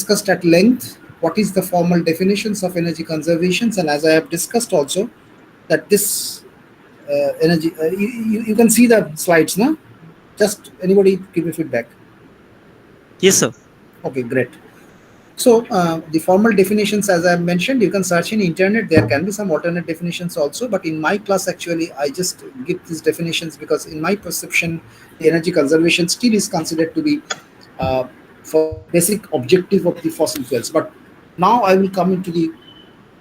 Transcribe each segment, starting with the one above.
discussed at length what is the formal definitions of energy conservations, and as I have discussed also that this energy, you can see the slides now. Just anybody give me feedback. Yes, sir. Okay, great. So the formal definitions, as I mentioned, you can search in internet. There can be some alternate definitions also, but in my class, actually, I just give these definitions because, in my perception, the energy conservation still is considered to be uh, for the basic objective of the fossil fuels. But now I will come into the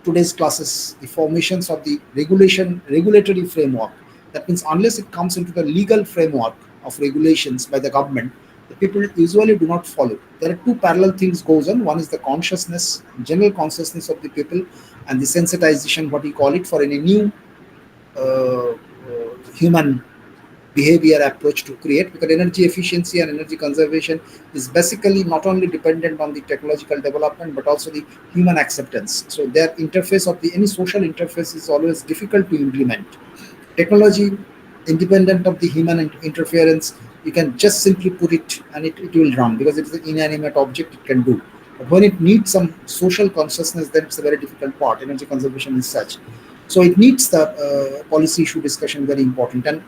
today's classes, the formations of the regulatory framework. That means unless it comes into the legal framework of regulations by the government, the people usually do not follow. There are two parallel things goes on. One is the consciousness, general consciousness of the people, and the sensitization, what we call it, for any new human behavior approach to create, because energy efficiency and energy conservation is basically not only dependent on the technological development but also the human acceptance. So their interface of the any social interface is always difficult to implement. Technology, independent of the human interference, you can just simply put it and it will run because it is an inanimate object, it can do. But when it needs some social consciousness, then it's a very difficult part. Energy conservation is such. So it needs the policy issue discussion, very important. And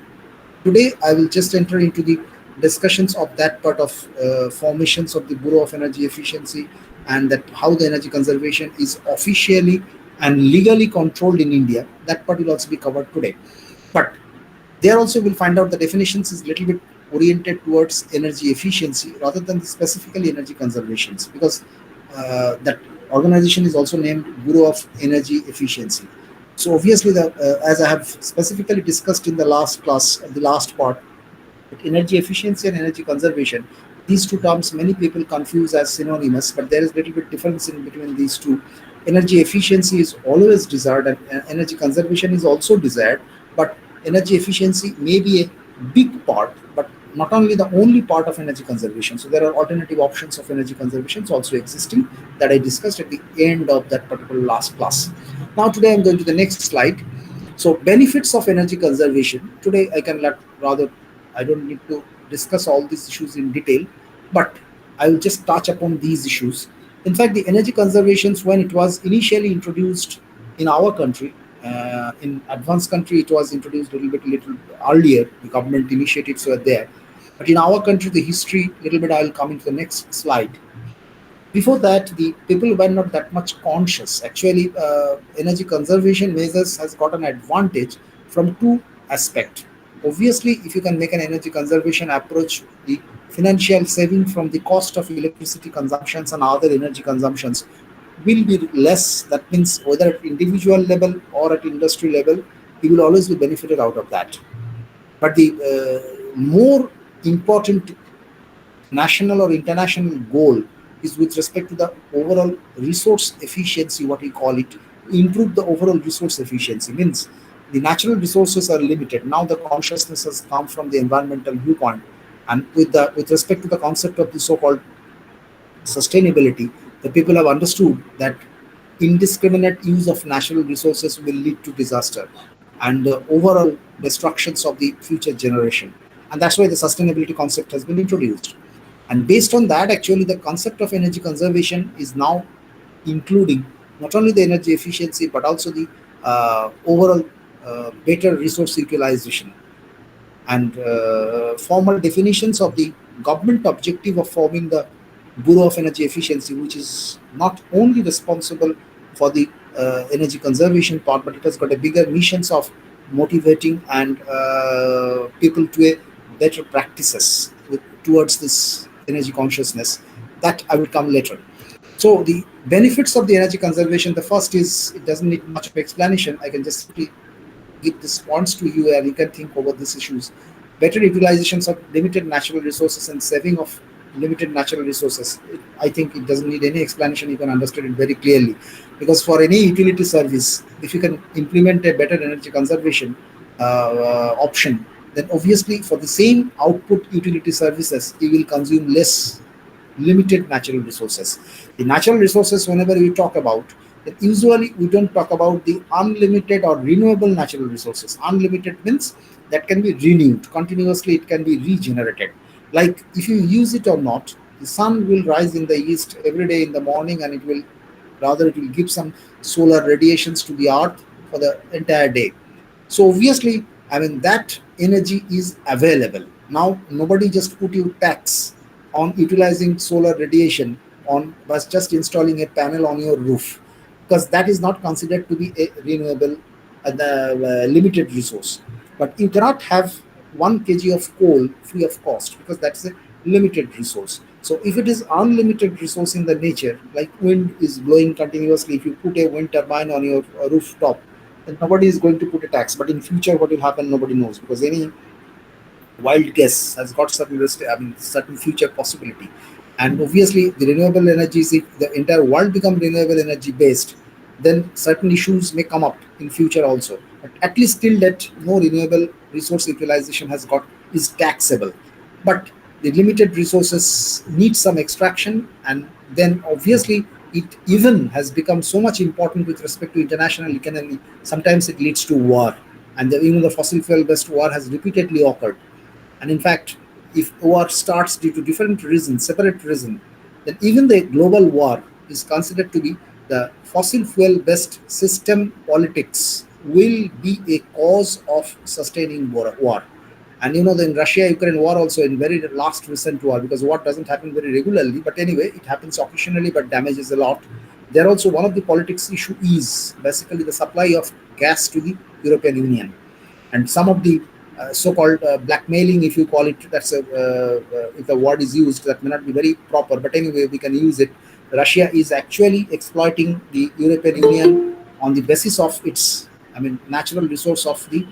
today, I will just enter into the discussions of that part of formations of the Bureau of Energy Efficiency, and that how the energy conservation is officially and legally controlled in India. That part will also be covered today. But there also we'll find out the definitions is little bit oriented towards energy efficiency rather than specifically energy conservations, because that organization is also named Bureau of Energy Efficiency. So obviously, as I have specifically discussed in the last class, the last part, that energy efficiency and energy conservation, these two terms many people confuse as synonymous, but there is little bit difference in between these two. Energy efficiency is always desired, and energy conservation is also desired, but energy efficiency may be a big part, but not only the only part of energy conservation. So there are alternative options of energy conservation also existing that I discussed at the end of that particular last class. Now today I'm going to the next slide. So benefits of energy conservation. Today I can let rather, I don't need to discuss all these issues in detail, but I will just touch upon these issues. In fact, the energy conservations, when it was initially introduced in our country, in advanced country, it was introduced little earlier. The government initiatives were there, but in our country, the history little bit. I will come into the next slide. Before that, the people were not that much conscious. Actually, energy conservation measures has got an advantage from two aspects. Obviously, if you can make an energy conservation approach, the financial saving from the cost of electricity consumptions and other energy consumptions will be less. That means whether at individual level or at industry level, you will always be benefited out of that. But the more important national or international goal is with respect to the overall resource efficiency, what we call it, improve the overall resource efficiency. Means the natural resources are limited. Now the consciousness has come from the environmental viewpoint, and with respect to the concept of the so-called sustainability, the people have understood that indiscriminate use of natural resources will lead to disaster and the overall destructions of the future generation. And that's why the sustainability concept has been introduced. And based on that, actually, the concept of energy conservation is now including not only the energy efficiency but also the overall better resource utilization, and formal definitions of the government objective of forming the Bureau of Energy Efficiency, which is not only responsible for the energy conservation part, but it has got a bigger missions of motivating and people to a better practices towards this energy consciousness. That I will come later. So the benefits of the energy conservation, the first is it doesn't need much of explanation. I can just simply give this points to you and you can think over these issues. Better utilizations of limited natural resources and saving of limited natural resources. I think it doesn't need any explanation. You can understand it very clearly. Because for any utility service, if you can implement a better energy conservation option, then obviously for the same output utility services, you will consume less limited natural resources. The natural resources, whenever we talk about, then usually we don't talk about the unlimited or renewable natural resources. Unlimited means that can be renewed continuously, it can be regenerated. Like if you use it or not, The sun will rise in the east every day in the morning, and it will give some solar radiations to the earth for the entire day. So obviously, I mean, that energy is available. Now nobody just put you tax on utilizing solar radiation on was just installing a panel on your roof, because that is not considered to be a renewable, the limited resource. But you cannot have 1 kg of coal free of cost, because that's a limited resource. So if it is unlimited resource in the nature, like wind is blowing continuously, if you put a wind turbine on your rooftop, then nobody is going to put a tax. But in future, what will happen, nobody knows, because any wild guess has got certain risk, I mean, certain future possibility. And obviously, the renewable energies, if the entire world become renewable energy based, then certain issues may come up in future also. But at least till that, no renewable resource utilization has got is taxable. But the limited resources need some extraction, and then obviously it even has become so much important with respect to international economy. Sometimes it leads to war, and the fossil fuel based war has repeatedly occurred. And in fact, if war starts due to different reasons, separate reason, then even the global war is considered to be the fossil fuel based system politics will be a cause of sustaining war. And in Russia-Ukraine war also, in very last recent war, because war doesn't happen very regularly, but anyway, it happens occasionally, but damages a lot. There also one of the politics issue is basically the supply of gas to the European Union, and some of the so-called blackmailing, if you call it, that's if the word is used, that may not be very proper, but anyway, we can use it. Russia is actually exploiting the European Union on the basis of its, I mean, natural resource of the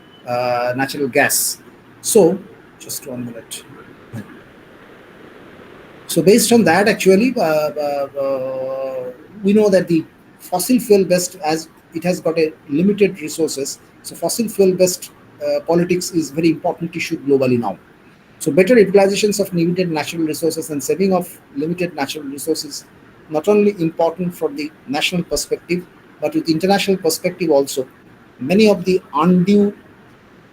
natural gas. So, just 1 minute. So based on that, actually, we know that the fossil fuel based, as it has got a limited resources, so fossil fuel based politics is very important issue globally now. So better utilizations of limited natural resources and saving of limited natural resources not only important from the national perspective, but with international perspective also. Many of the undue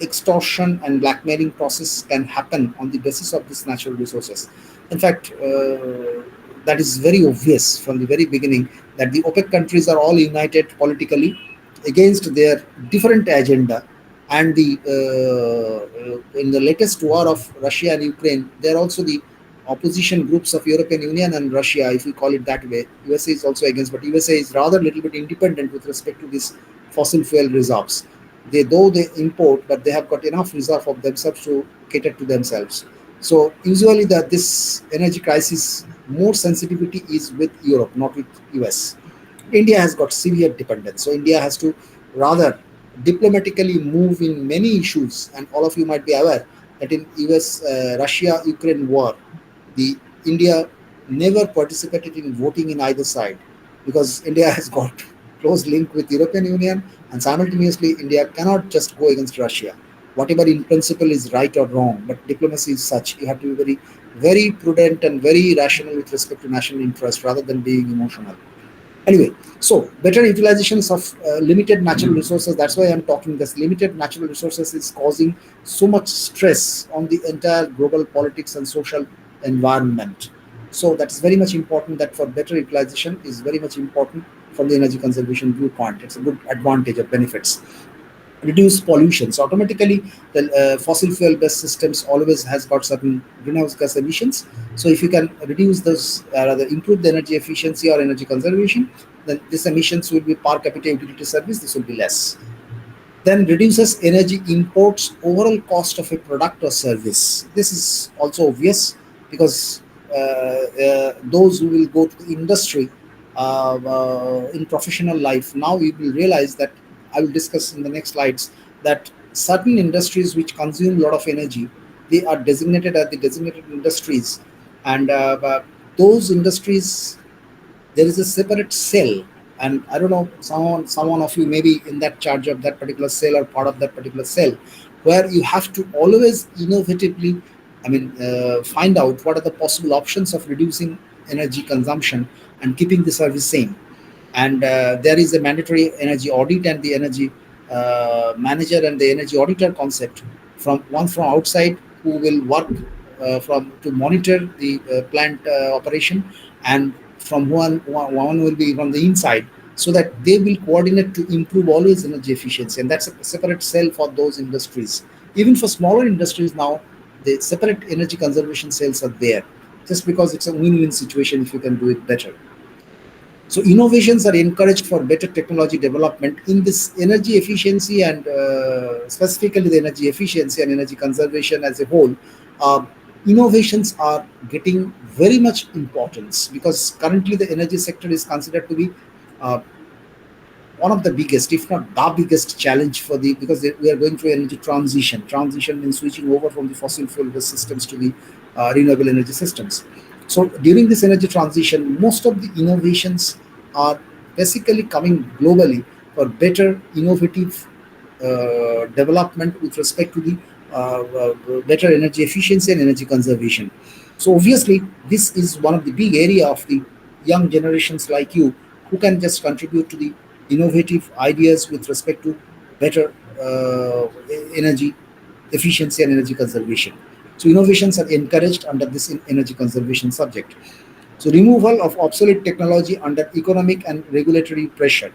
extortion and blackmailing process can happen on the basis of these natural resources. In fact, that is very obvious from the very beginning, that the OPEC countries are all united politically against their different agenda. And the in the latest war of Russia and Ukraine, there are also the opposition groups of European Union and Russia, if we call it that way. USA is also against, but USA is rather a little bit independent with respect to these fossil fuel reserves. Though they import, but they have got enough reserve of themselves to cater to themselves. So usually this energy crisis, more sensitivity is with Europe, not with US. India has got severe dependence. So India has to rather diplomatically move in many issues. And all of you might be aware that in US Russia Ukraine war, the India never participated in voting in either side, because India has got close link with European Union, and simultaneously India cannot just go against Russia. Whatever in principle is right or wrong, but diplomacy is such, you have to be very, very prudent and very rational with respect to national interest rather than being emotional. Anyway, so better utilizations of limited natural resources. That's why I'm talking this. Limited natural resources is causing so much stress on the entire global politics and social environment. So that's very much important, that for better utilization is very much important from the energy conservation viewpoint. It's a good advantage of benefits. Reduce pollution. So automatically, the fossil fuel based systems always has got certain greenhouse gas emissions. So if you can reduce those, rather improve the energy efficiency or energy conservation, then these emissions will be per capita utility service. This will be less. Then reduces energy imports overall cost of a product or service. This is also obvious, because those who will go to the industry in professional life, now we will realize that, I will discuss in the next slides, that certain industries which consume a lot of energy, they are designated as the designated industries. And those industries, there is a separate cell. And I don't know, someone of you may be in that charge of that particular cell or part of that particular cell, where you have to always innovatively, I mean, find out what are the possible options of reducing energy consumption and keeping the service same. And there is a mandatory energy audit, and the energy manager and the energy auditor concept, from one from outside, who will work from to monitor the plant operation, and from one will be from the inside, so that they will coordinate to improve always energy efficiency, and that's a separate cell for those industries. Even for smaller industries now, the separate energy conservation cells are there, just because it's a win-win situation if you can do it better. So innovations are encouraged for better technology development in this energy efficiency, and specifically the energy efficiency and energy conservation as a whole. Uh, Innovations are getting very much importance, because currently the energy sector is considered to be uh, one of the biggest, if not the biggest challenge for the, because we are going through energy transition. Transition means switching over from the fossil fuel based systems to the renewable energy systems. So during this energy transition, most of the innovations are basically coming globally for better innovative development with respect to the better energy efficiency and energy conservation. So obviously, this is one of the big area of the young generations like you, who can just contribute to the innovative ideas with respect to better energy efficiency and energy conservation. So innovations are encouraged under this energy conservation subject. So removal of obsolete technology under economic and regulatory pressure.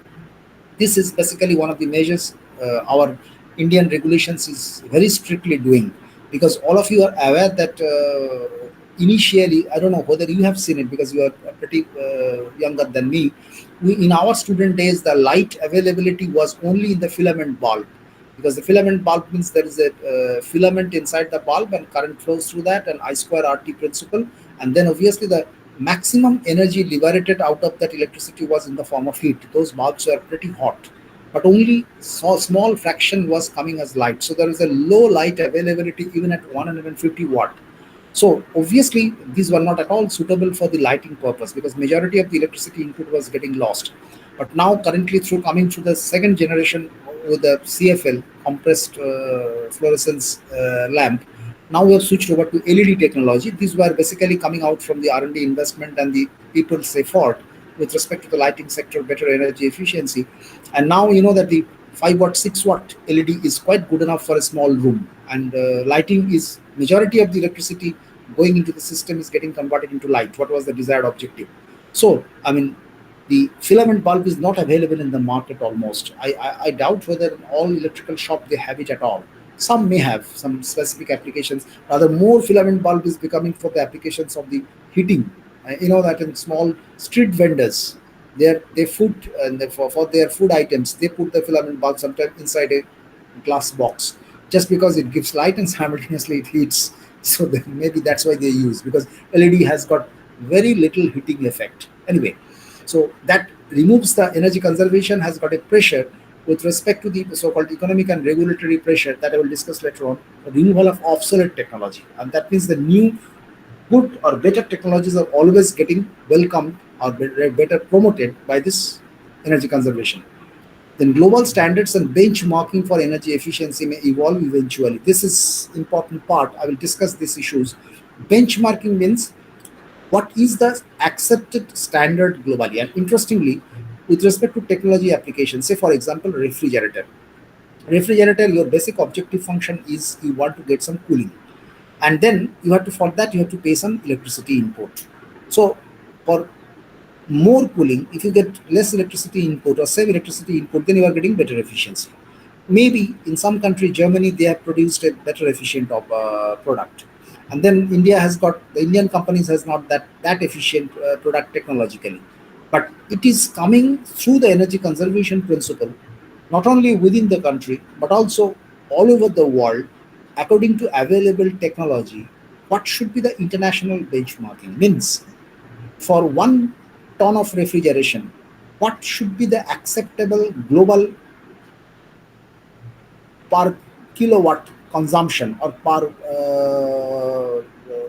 This is basically one of the measures our Indian regulations is very strictly doing, because all of you are aware that initially, I don't know whether you have seen it because you are pretty younger than me. In our student days, the light availability was only in the filament bulb, because the filament bulb means there is a filament inside the bulb and current flows through that, and I square RT principle, and then obviously the maximum energy liberated out of that electricity was in the form of heat. Those bulbs were pretty hot, but only small fraction was coming as light. So there is a low light availability even at 150 watt. So obviously these were not at all suitable for the lighting purpose, because majority of the electricity input was getting lost. But now currently, through coming through the second generation with the CFL, compressed fluorescence lamp, now we have switched over to LED technology. These were basically coming out from the R&D investment and the people's effort with respect to the lighting sector, better energy efficiency. And now you know that the 5 watt, 6 watt LED is quite good enough for a small room, and lighting is majority of the electricity going into the system is getting converted into light. What was the desired objective? So I mean, the filament bulb is not available in the market almost. I doubt whether in all electrical shop they have it at all. Some may have some specific applications. Rather, more filament bulb is becoming for the applications of the heating. You know that in small street vendors, they food, and for their food items, they put the filament bulb sometimes inside a glass box, just because it gives light and simultaneously it heats. So then maybe that's why they use, because LED has got very little heating effect. Anyway, so that removes the energy conservation, has got a pressure with respect to the so-called economic and regulatory pressure that I will discuss later on. Removal of obsolete technology, and that means the new good or better technologies are always getting welcomed or better promoted by this energy conservation. Then global standards and benchmarking for energy efficiency may evolve eventually. This is important part. I will discuss these issues. Benchmarking means what is the accepted standard globally. And interestingly, with respect to technology applications, say for example, refrigerator, your basic objective function is you want to get some cooling, and then you have to, for that you have to pay some electricity input. So for more cooling, if you get less electricity input or save electricity input, then you are getting better efficiency. Maybe in some country, Germany, they have produced a better efficient of product, and then India has got, the Indian companies has not that efficient product technologically, but it is coming through the energy conservation principle, not only within the country but also all over the world, according to available technology. What should be the international benchmarking? Means for 1 ton of refrigeration, what should be the acceptable global per kilowatt consumption, or per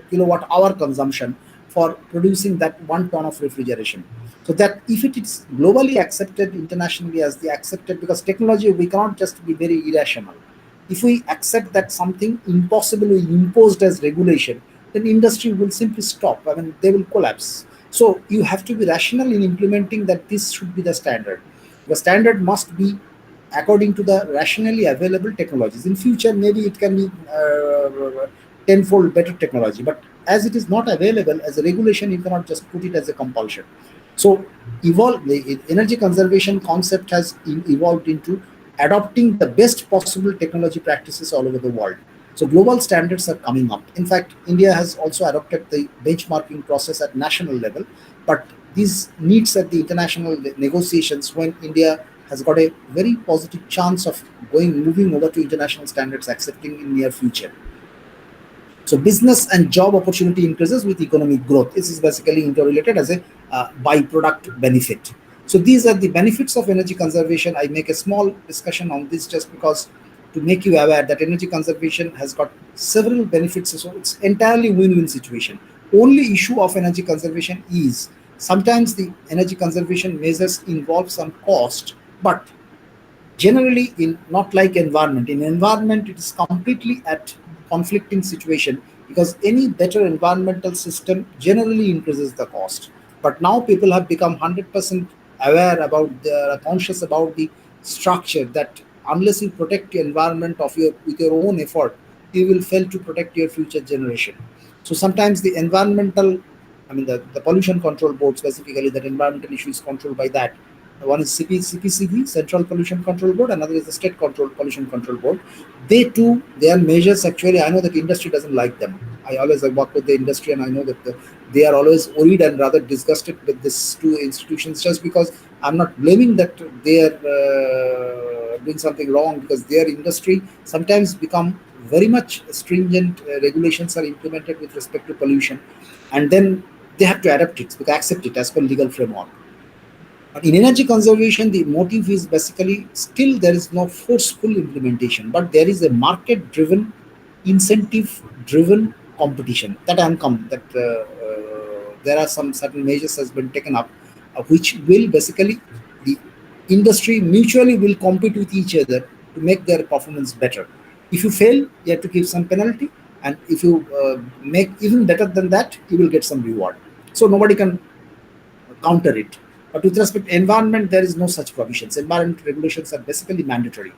kilowatt hour consumption for producing that 1 ton of refrigeration? So that if it is globally accepted internationally as the accepted, because technology we cannot just be very irrational. If we accept that something impossible is imposed as regulation, then industry will simply stop. I mean, they will collapse. So you have to be rational in implementing that this should be the standard. The standard must be according to the rationally available technologies. In future, maybe it can be tenfold better technology. But as it is not available as a regulation, you cannot just put it as a compulsion. So the energy conservation concept has evolved into adopting the best possible technology practices all over the world. So global standards are coming up. In fact, India has also adopted the benchmarking process at national level, but this needs at the international negotiations when India has got a very positive chance of moving over to international standards accepting in near future. So business and job opportunity increases with economic growth. This is basically interrelated as a byproduct benefit. So these are the benefits of energy conservation. I make a small discussion on this just because to make you aware that energy conservation has got several benefits. So it's entirely win-win situation. Only issue of energy conservation is sometimes the energy conservation measures involve some cost, but generally in not like environment. In environment it is completely at conflicting situation because any better environmental system generally increases the cost. But now people have become 100% aware about the conscious about the structure that unless you protect the environment of your with your own effort, you will fail to protect your future generation. So sometimes the environmental, I mean the pollution control board specifically, that environmental issue is controlled by that. One is CPCB, Central Pollution Control Board, another is the State Control Pollution Control Board. They too, their measures actually, I know that industry doesn't like them. I always work with the industry and I know that they are always worried and rather disgusted with these two institutions just because I'm not blaming that they are doing something wrong because their industry sometimes become very much stringent regulations are implemented with respect to pollution and then they have to adapt it, accept it as per legal framework. But in energy conservation, the motive is basically still there is no forceful implementation, but there is a market driven, incentive driven competition that that there are some certain measures has been taken up, which will basically the industry mutually will compete with each other to make their performance better. If you fail, you have to give some penalty, and if you make even better than that, you will get some reward. So nobody can counter it. But with respect to environment, there is no such provisions. Environment regulations are basically mandatory.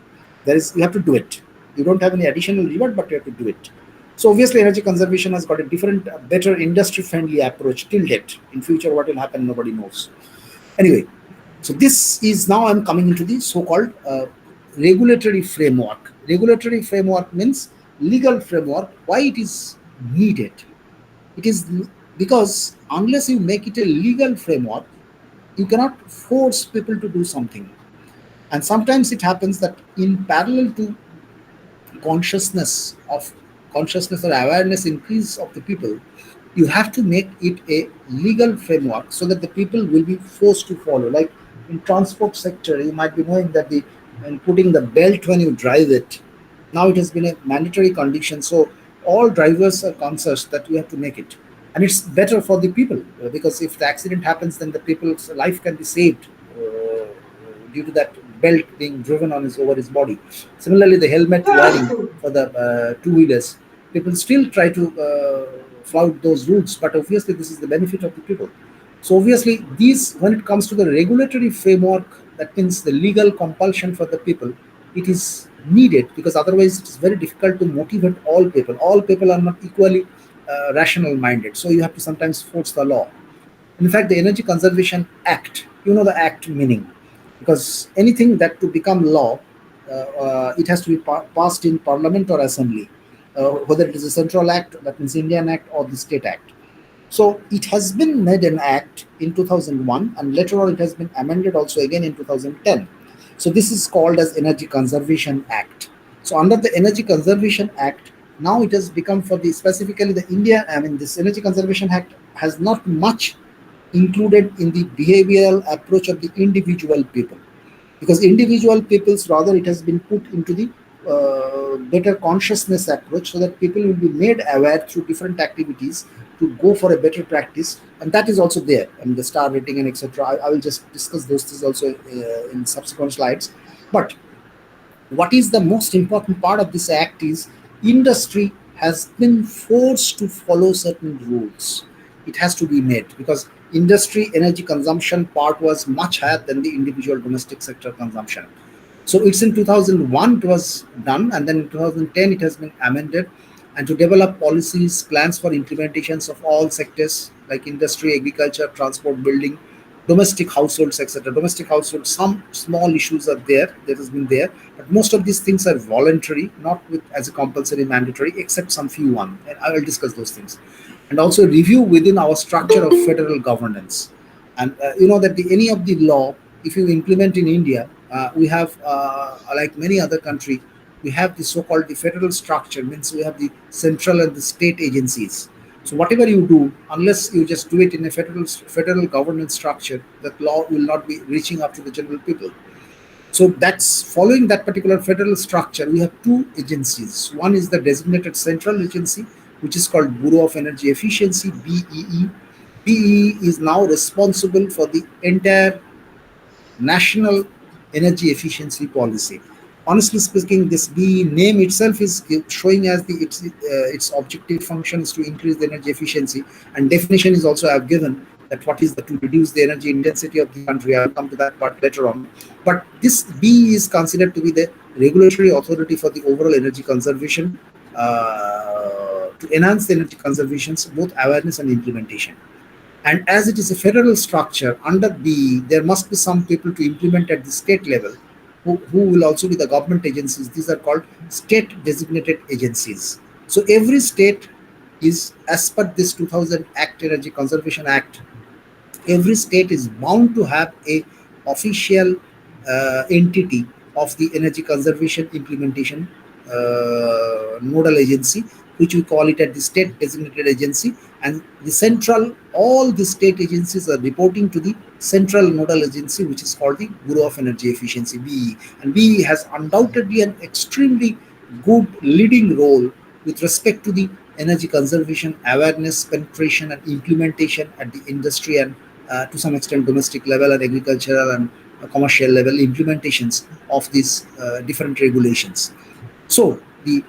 There is you have to do it. You don't have any additional reward, but you have to do it. So obviously, energy conservation has got a different, better industry-friendly approach till date. In future, what will happen, nobody knows. Anyway, so this is now I'm coming into the so-called regulatory framework. Regulatory framework means legal framework. Why it is needed? It is because unless you make it a legal framework, you cannot force people to do something. And sometimes it happens that in parallel to consciousness of consciousness or awareness increase of the people, you have to make it a legal framework so that the people will be forced to follow. Like in transport sector, you might be knowing that the when putting the belt when you drive it, now it has been a mandatory condition. So all drivers are conscious that we have to make it, and it's better for the people because if the accident happens, then the people's life can be saved due to that belt being driven on his over his body. Similarly, the helmet wearing for the two-wheelers, people still try to flout those rules, but obviously this is the benefit of the people. So obviously, these when it comes to the regulatory framework, that means the legal compulsion for the people, it is needed because otherwise it is very difficult to motivate all people. All people are not equally rational minded, so you have to sometimes force the law. In fact, the Energy Conservation Act, you know the act meaning, because anything that to become law, it has to be passed in Parliament or Assembly, whether it is a central act, that means Indian Act, or the state act. So it has been made an act in 2001, and later on it has been amended also again in 2010. So this is called as Energy Conservation Act. So under the Energy Conservation Act, now it has become for the specifically the India. I mean, this Energy Conservation Act has not much included in the behavioral approach of the individual people, because individual peoples rather it has been put into the better consciousness approach so that people will be made aware through different activities to go for a better practice, and that is also there. I mean, the star rating and etc. I will just discuss those things also in subsequent slides. But what is the most important part of this act is industry has been forced to follow certain rules. It has to be made because industry energy consumption part was much higher than the individual domestic sector consumption. So it's in 2001 it was done, and then in 2010 it has been amended, and to develop policies, plans for implementations of all sectors like industry, agriculture, transport, building, domestic households, etc. Domestic households, some small issues are there, that has been there, but most of these things are voluntary, not with as a compulsory mandatory, except some few one. And I will discuss those things. And also review within our structure of federal governance. And you know that any of the law, if you implement in India, we have like many other country, we have the so-called the federal structure, means we have the central and the state agencies. So whatever you do, unless you just do it in a federal governance structure, that law will not be reaching up to the general people. So that's following that particular federal structure. We have two agencies. One is the designated central agency, which is called Bureau of Energy Efficiency (BEE). BEE is now responsible for the entire national energy efficiency policy. Honestly speaking, this B name itself is showing as its objective function is to increase the energy efficiency, and definition is also I've given that what is the to reduce the energy intensity of the country. I will come to that part later on. But this B is considered to be the regulatory authority for the overall energy conservation, to enhance the energy conservations, both awareness and implementation. And as it is a federal structure, under the there must be some people to implement at the state level, who will also be the government agencies. These are called state designated agencies. So every state is, as per this 2000 Act, Energy Conservation Act, every state is bound to have a official entity of the energy conservation implementation nodal agency, which we call it at the state designated agency. And the central, all the state agencies are reporting to the central nodal agency, which is called the Bureau of Energy Efficiency (BE). And BE has undoubtedly an extremely good leading role with respect to the energy conservation awareness, penetration, and implementation at the industry and to some extent domestic level and agricultural and commercial level implementations of these different regulations. So the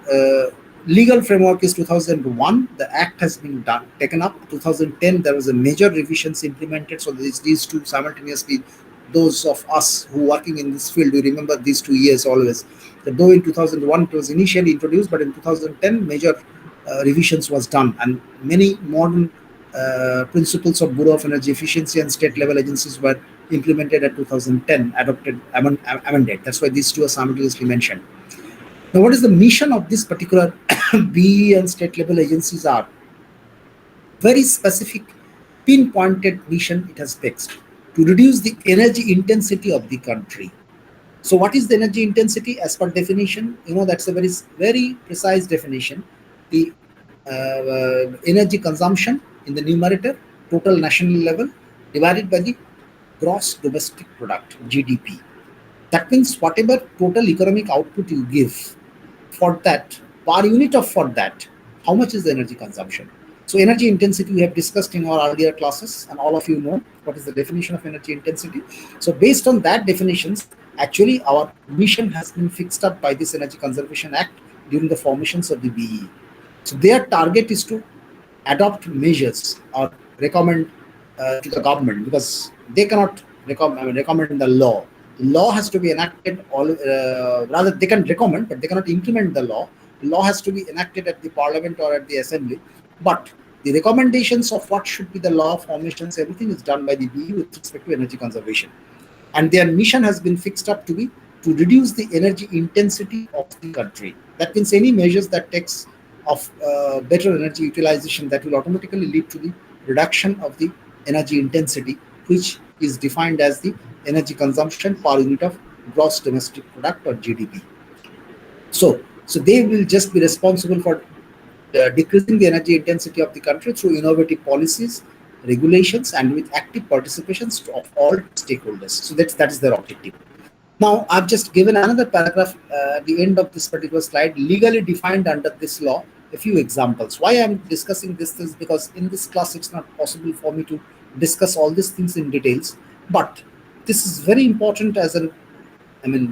legal framework is 2001. The act has been taken up. 2010 there was a major revisions implemented. So these two simultaneously. Those of us who working in this field, we remember these 2 years always. That though in 2001 it was initially introduced, but in 2010 major revisions was done, and many modern principles of Bureau of Energy Efficiency and state level agencies were implemented at 2010, amended. That's why these two are simultaneously mentioned. Now, what is the mission of this particular BE and state level agencies are? Very specific, pinpointed mission it has fixed to reduce the energy intensity of the country. So what is the energy intensity as per definition? You know, that's a very precise definition. The energy consumption in the numerator, total national level, divided by the gross domestic product, GDP. That means whatever total economic output you give, for that, per unit of for that, how much is the energy consumption? So energy intensity we have discussed in our earlier classes, and all of you know what is the definition of energy intensity. So based on that definitions, actually our mission has been fixed up by this Energy Conservation Act during the formations of the BE. So their target is to adopt measures or recommend to the government, because they cannot recommend the law. The law has to be enacted, rather they can recommend, but they cannot implement the law. The law has to be enacted at the parliament or at the assembly. But the recommendations of what should be the law formations, everything is done by the BE with respect to energy conservation. And their mission has been fixed up to be to reduce the energy intensity of the country. That means any measures that takes of better energy utilization, that will automatically lead to the reduction of the energy intensity, which is defined as the energy consumption per unit of gross domestic product or GDP. So they will just be responsible for decreasing the energy intensity of the country through innovative policies, regulations, and with active participations of all stakeholders. So that is their objective. Now, I've just given another paragraph at the end of this particular slide, legally defined under this law, a few examples. Why I'm discussing this is because in this class, it's not possible for me to discuss all these things in details, but this is very important as an,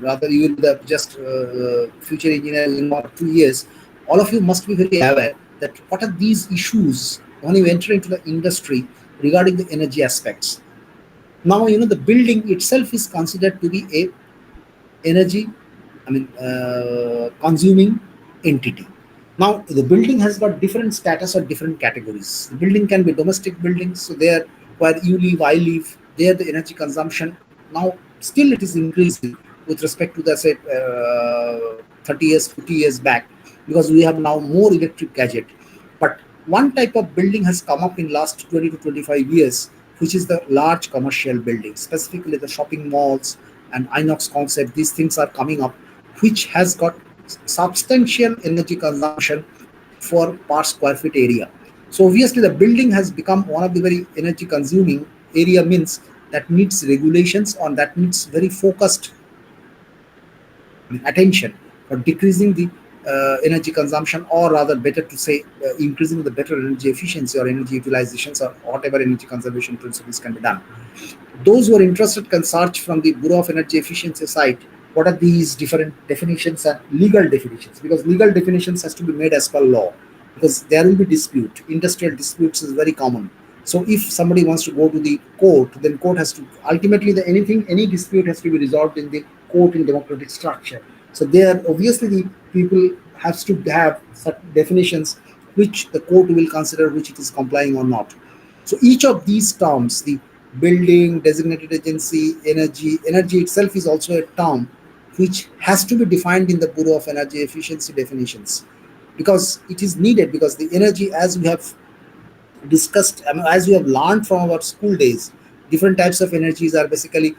rather you will have just future engineers in 1 or 2 years, all of you must be very aware that what are these issues when you enter into the industry regarding the energy aspects. Now, the building itself is considered to be a energy, consuming entity. Now, the building has got different status or different categories. The building can be domestic buildings, so there where you live, I live, there the energy consumption now still it is increasing with respect to the say 30 years, 50 years back, because we have now more electric gadget. But one type of building has come up in last 20 to 25 years, which is the large commercial buildings, specifically the shopping malls and Inox concept. These things are coming up, which has got substantial energy consumption for per square feet area. So obviously the building has become one of the very energy consuming area, means that needs regulations or that needs very focused attention for decreasing the energy consumption, or rather better to say increasing the better energy efficiency or energy utilizations or whatever energy conservation principles can be done. Those who are interested can search from the Bureau of Energy Efficiency site what are these different definitions and legal definitions, because legal definitions has to be made as per law, because there will be dispute. Industrial disputes is very common. So if somebody wants to go to the court, then court has to ultimately the anything any dispute has to be resolved in the court in democratic structure. So there obviously the people has to have certain definitions which the court will consider which it is complying or not. So each of these terms, the building, designated agency, energy itself is also a term which has to be defined in the Bureau of Energy Efficiency definitions, because it is needed, because the energy, as we have discussed, I mean, as we have learned from our school days, different types of energies are basically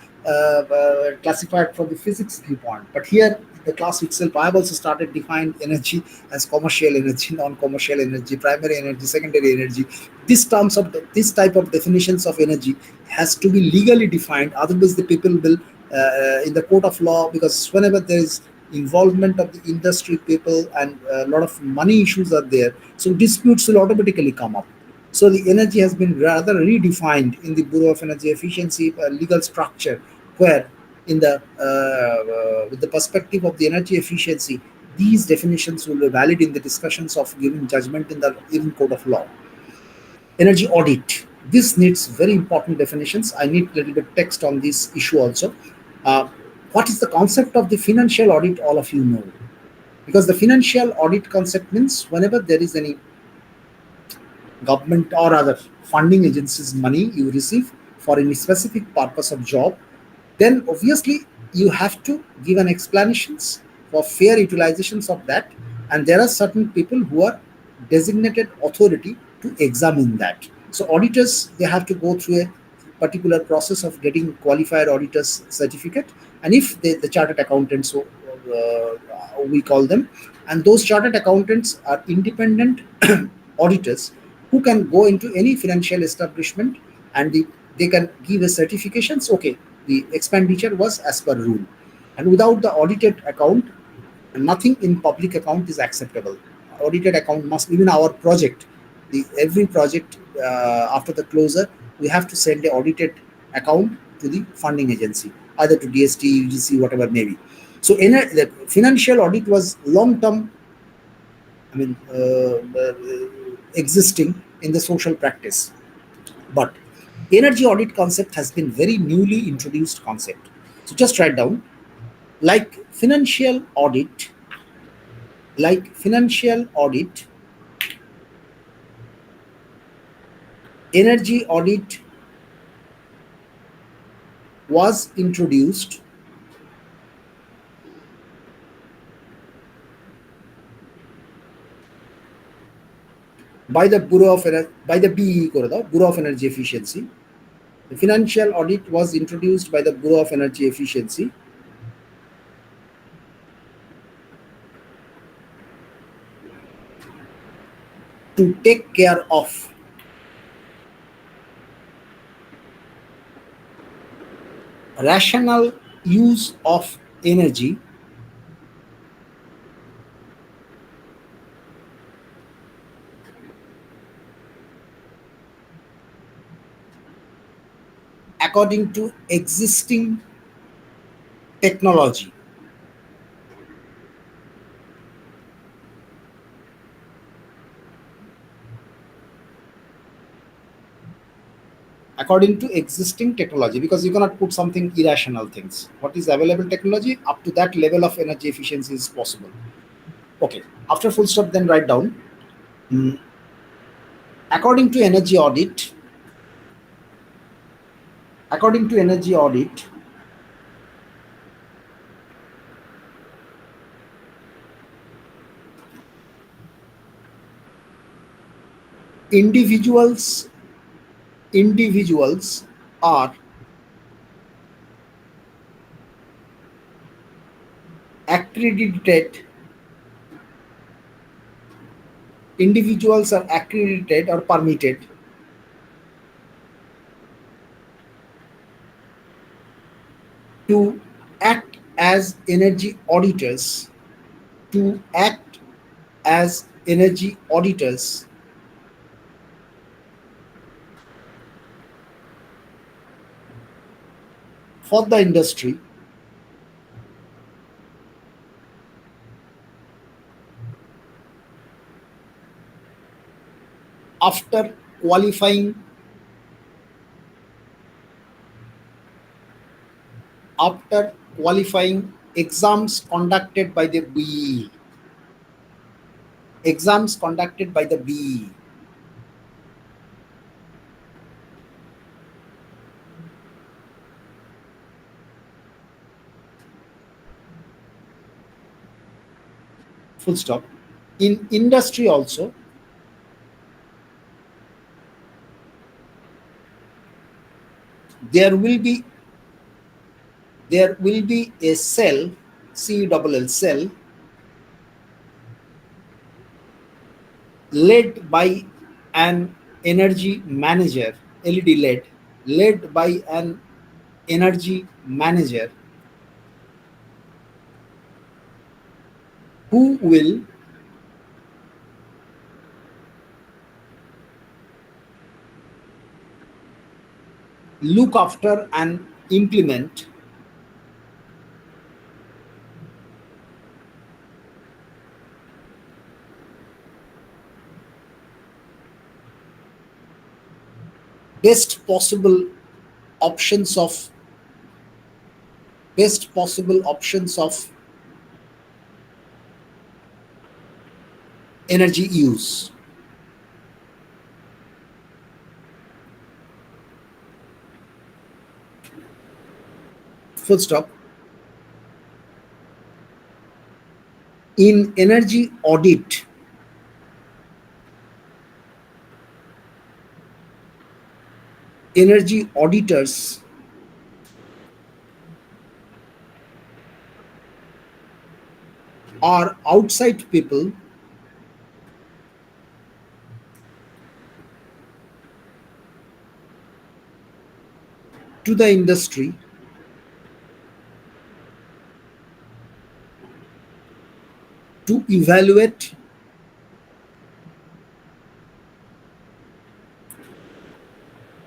classified from the physics viewpoint. But here, the class itself, I have also started defined energy as commercial energy, non-commercial energy, primary energy, secondary energy. This type of definitions of energy has to be legally defined. Otherwise, the people will in the court of law, because whenever there is involvement of the industry people and a lot of money issues are there, so disputes will automatically come up. So the energy has been rather redefined in the Bureau of Energy Efficiency legal structure, where in the with the perspective of the energy efficiency, these definitions will be valid in the discussions of giving judgment in the even court of law. Energy audit. This needs very important definitions. I need a little bit text on this issue also. Uh, what is the concept of the financial audit? All of you know, because the financial audit concept means whenever there is any government or other funding agencies money you receive for any specific purpose of job, then obviously you have to give an explanations for fair utilizations of that, and there are certain people who are designated authority to examine that. So auditors, they have to go through a particular process of getting qualified auditors certificate, and if they, the chartered accountants, so we call them, and those chartered accountants are independent auditors who can go into any financial establishment, and they can give a certifications, okay, the expenditure was as per rule, and without the audited account, nothing in public account is acceptable. Audited account must, even our project, the every project after the closure, we have to send a audited account to the funding agency, either to DST, UGC, whatever may be. So the financial audit was long term, I mean, existing in the social practice. But energy audit concept has been very newly introduced concept. So just write down, like financial audit, like financial audit, energy audit was introduced by the by the BE Bureau of Energy Efficiency. The financial audit was introduced by the Bureau of Energy Efficiency to take care of rational use of energy according to existing technology. According to existing technology, because you cannot put something irrational things. What is available technology, up to that level of energy efficiency is possible. Okay. After full stop, then write down. mm, According to energy audit, according to energy audit, individuals individuals are accredited individuals are accredited or permitted to act as energy auditors to act as energy auditors for the industry after qualifying after qualifying exams conducted by the BE. Exams conducted by the BE. Full stop. In industry also, there will be a cell, CELL cell, led by an energy manager, LED led by an energy manager who will look after and implement best possible options of best possible options of energy use. Full stop. In energy auditors are outside people to the industry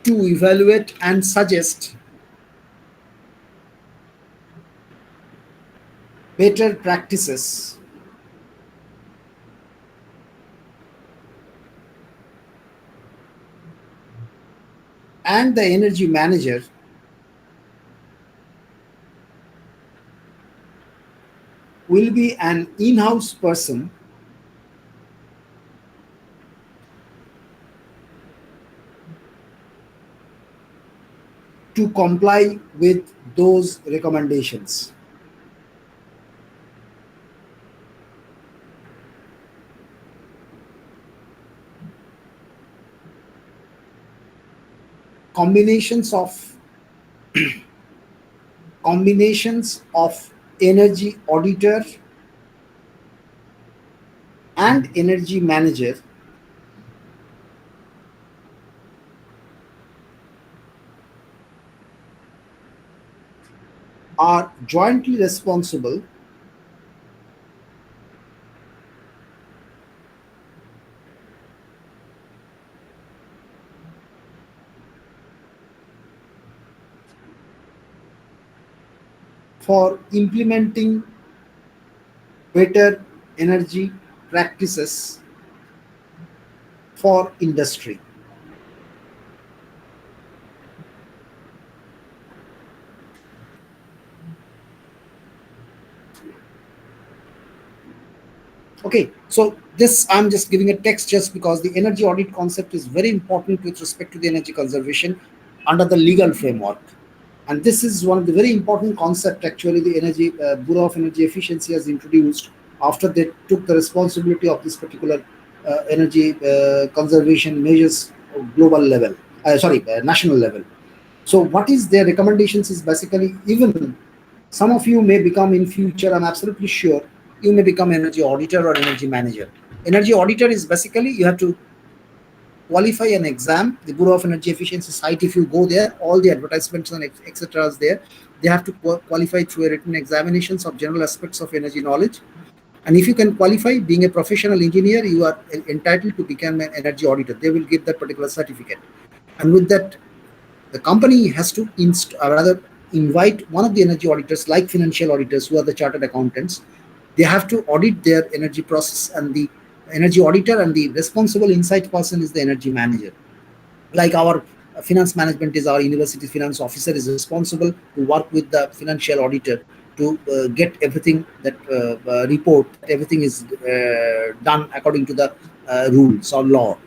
to evaluate and suggest better practices, and the energy manager will be an in-house person to comply with those recommendations. Combinations of energy auditor and energy manager are jointly responsible for implementing better energy practices for industry. Okay, so this I'm just giving a text just because the energy audit concept is very important with respect to the energy conservation under the legal framework. And this is one of the very important concept actually the energy Bureau of Energy Efficiency has introduced after they took the responsibility of this particular energy conservation measures global level, national level. So what is their recommendations is basically even some of you may become in future, I'm absolutely sure, you may become energy auditor or energy manager. Energy auditor is basically you have to qualify an exam. The Bureau of Energy Efficiency site, if you go there, all the advertisements and etc. is there. They have to qualify through a written examinations of general aspects of energy knowledge. And if you can qualify, being a professional engineer, you are entitled to become an energy auditor. They will give that particular certificate. And with that, the company has to rather invite one of the energy auditors like financial auditors who are the chartered accountants. They have to audit their energy process, and the energy auditor and the responsible insight person is the energy manager. Like our finance management is our university finance officer is responsible to work with the financial auditor to get everything that report that everything is done according to the rules or law.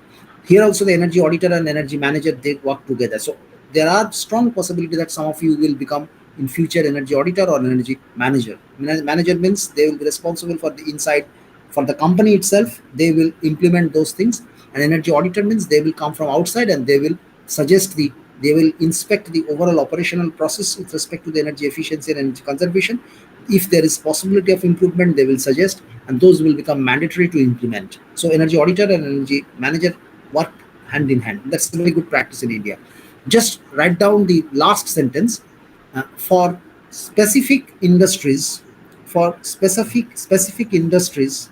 Here also the energy auditor and energy manager they work together. So there are strong possibility that some of you will become in future energy auditor or energy manager. Manager means they will be responsible for the inside for the company itself. They will implement those things. And energy auditor means they will come from outside and they will suggest they will inspect the overall operational process with respect to the energy efficiency and energy conservation. If there is possibility of improvement, they will suggest, and those will become mandatory to implement. So energy auditor and energy manager work hand in hand. That's a very good practice in India. Just write down the last sentence for specific industries, for specific industries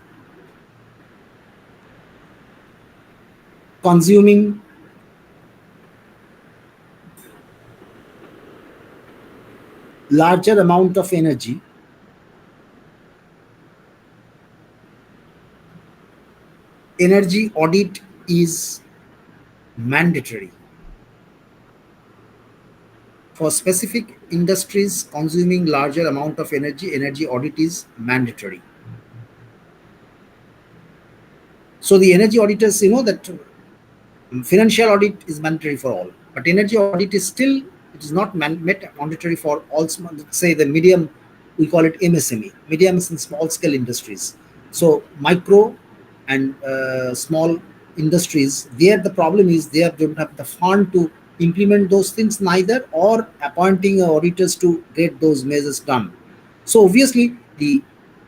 consuming larger amount of energy, energy audit is mandatory. For specific industries consuming larger amount of energy, energy audit is mandatory. So the energy auditors, you know that financial audit is mandatory for all, but energy audit is still it is not mandatory for all. Say the medium, we call it MSME, medium and small scale industries. So micro and small industries, there the problem is they don't have the fund to implement those things neither, or appointing auditors to get those measures done. So obviously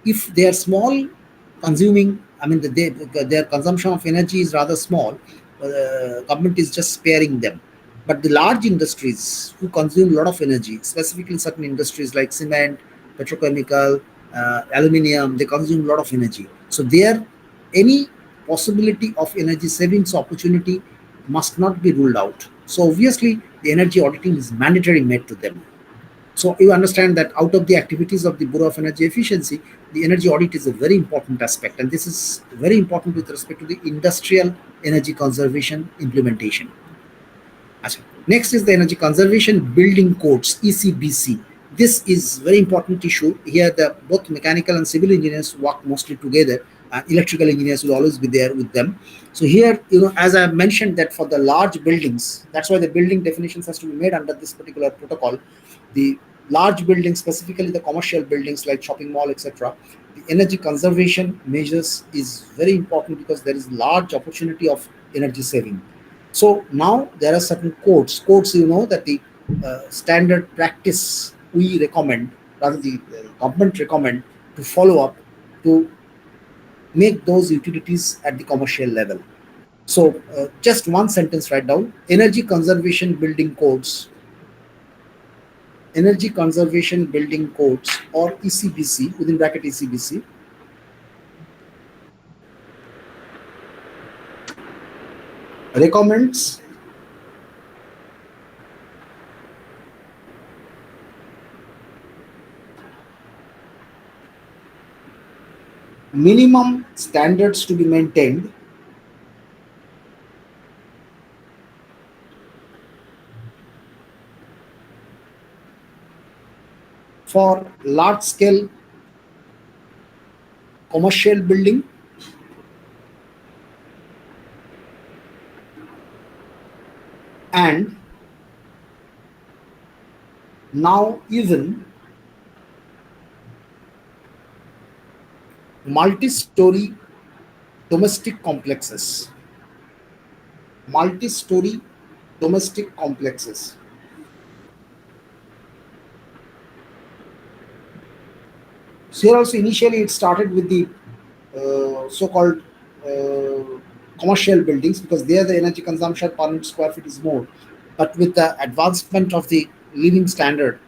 if they are small consuming, I mean their consumption of energy is rather small, government is just sparing them. But the large industries who consume a lot of energy, specifically certain industries like cement, petrochemical, aluminium, they consume a lot of energy. So there, any possibility of energy savings opportunity must not be ruled out. So obviously, the energy auditing is mandatory made to them. So you understand that out of the activities of the Bureau of Energy Efficiency, the energy audit is a very important aspect, and this is very important with respect to the industrial energy conservation implementation. Acha. Next is the Energy Conservation Building Codes (ECBC). This is very important issue. Here, the both mechanical and civil engineers work mostly together. Electrical engineers will always be there with them. So here, as I mentioned, that for the large buildings, that's why the building definitions has to be made under this particular protocol. The large buildings, specifically the commercial buildings like shopping mall, etc., the energy conservation measures is very important because there is large opportunity of energy saving. So now there are certain codes. Codes, that the standard practice we recommend, rather the government recommend to follow up to make those utilities at the commercial level. So just one sentence write down: energy conservation building codes, energy conservation building codes or ECBC within bracket ECBC recommends minimum standards to be maintained for large scale commercial building And now even multi-story domestic complexes, multi-story domestic complexes. So here also initially it started with the so-called commercial buildings, because there the energy consumption per square feet is more. But with the advancement of the living standard,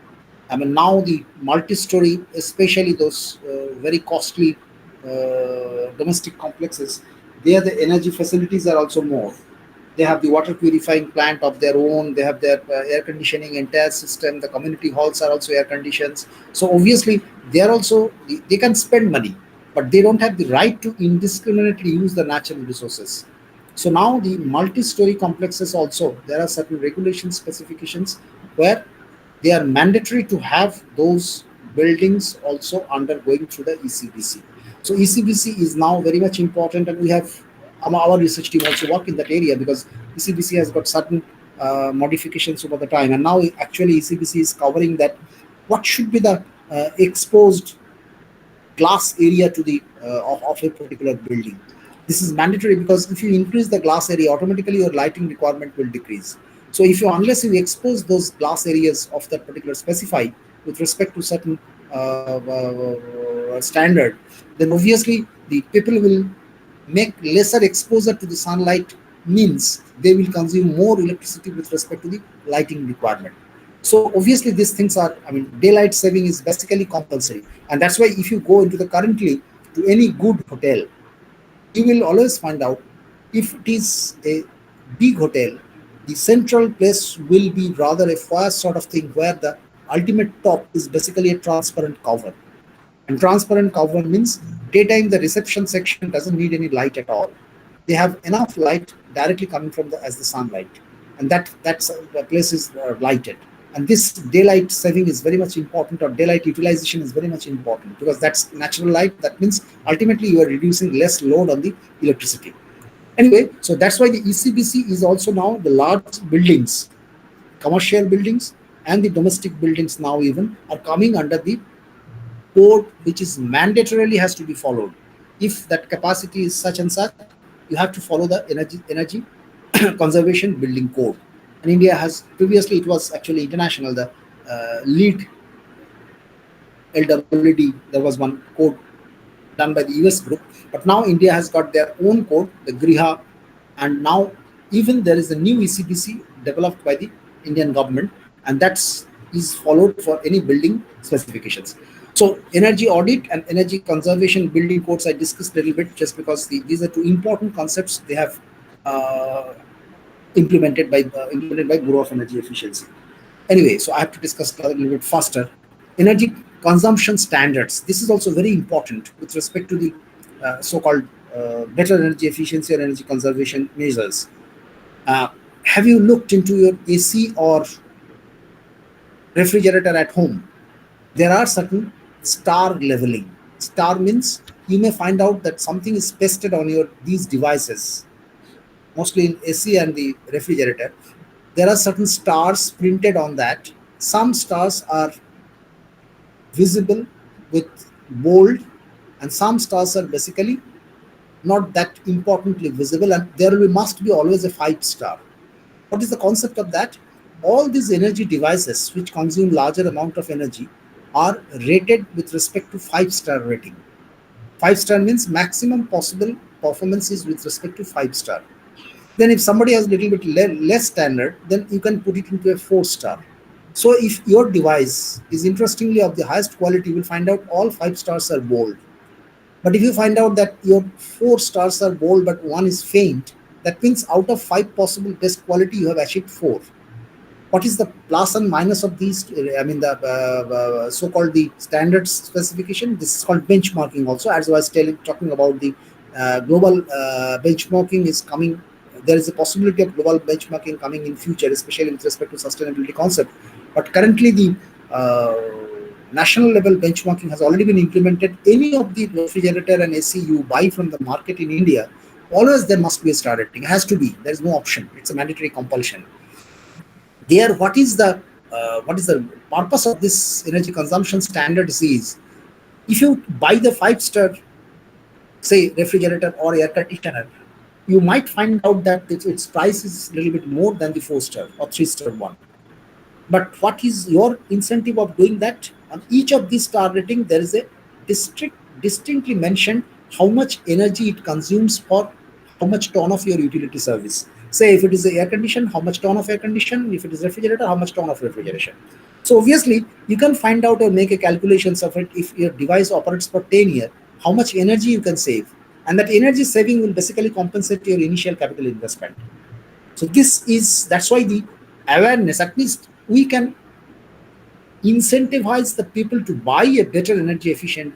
I mean now the multi-story, especially those very costly domestic complexes, there the energy facilities are also more. They have the water purifying plant of their own. They have their air conditioning entire system. The community halls are also air conditioned. So obviously they are also, they can spend money, but they don't have the right to indiscriminately use the natural resources. So now the multi-story complexes also, there are certain regulation specifications where they are mandatory to have those buildings also undergoing through the ECBC. So ECBC is now very much important, and we have our research team also work in that area, because ECBC has got certain modifications over the time, and now actually ECBC is covering that what should be the exposed glass area to the of a particular building. This is mandatory because if you increase the glass area, automatically your lighting requirement will decrease. So if you, unless you expose those glass areas of that particular specified with respect to certain standard, then obviously the people will make lesser exposure to the sunlight, means they will consume more electricity with respect to the lighting requirement. So obviously these things are, I mean, daylight saving is basically compulsory, and that's why if you go into the currently to any good hotel, you will always find out, if it is a big hotel, the central place will be rather a foyer sort of thing, where the ultimate top is basically a transparent cover. And transparent cover means daytime the reception section doesn't need any light at all. They have enough light directly coming from the as the sunlight, and that's the place is lighted. And this daylight saving is very much important, or daylight utilization is very much important, because that's natural light. That means ultimately you are reducing less load on the electricity. Anyway, so that's why the ECBC is also now the large buildings, commercial buildings, and the domestic buildings now even are coming under the code, which is mandatorily has to be followed. If that capacity is such and such, you have to follow the energy conservation building code. And India has, previously it was actually international, the lead LWD, there was one code done by the US group, but now India has got their own code, the Griha, and now even there is a new ECBC developed by the Indian government, and that's is followed for any building specifications. So energy audit and energy conservation building codes I discussed a little bit, just because these are two important concepts they have uh, implemented by Bureau of Energy Efficiency. Anyway, so I have to discuss a little bit faster. Energy consumption standards. This is also very important with respect to the so-called better energy efficiency or energy conservation measures. Uh, have you looked into your AC or refrigerator at home? There are certain star leveling. Star means you may find out that something is pasted on your these devices, mostly in AC and the refrigerator. There are certain stars printed on that. Some stars are visible with bold, and some stars are basically not that importantly visible, and there will must be always a 5 star. What is the concept of that? All these energy devices which consume larger amount of energy are rated with respect to 5 star rating. 5 star means maximum possible performance is with respect to 5 star. Then if somebody has a little bit less standard, then you can put it into a 4 star. So if your device is interestingly of the highest quality, you will find out all 5 stars are bold. But if you find out that your 4 stars are bold but one is faint, that means out of 5 possible best quality, you have achieved 4. What is the plus and minus of these? I mean, the so-called the standards specification. This is called benchmarking. Also, as I was talking about the global benchmarking is coming. There is a possibility of global benchmarking coming in future, especially with respect to sustainability concept. But currently, the national level benchmarking has already been implemented. Any of the refrigerator and AC you buy from the market in India, always there must be a star rating. It has to be. There is no option. It's a mandatory compulsion. There, what is the purpose of this energy consumption standards is, if you buy the 5-star, say, refrigerator or air conditioner, you might find out that its price is a little bit more than the 4-star or 3-star one. But what is your incentive of doing that? On each of these star rating, there is a distinctly mentioned how much energy it consumes for how much ton of your utility service. Say if it is a air condition, how much ton of air condition? If it is refrigerator, how much ton of refrigeration? So obviously, you can find out or make a calculations of it. If your device operates for 10 years, how much energy you can save, and that energy saving will basically compensate your initial capital investment. So that's why the awareness, at least we can incentivize the people to buy a better energy efficient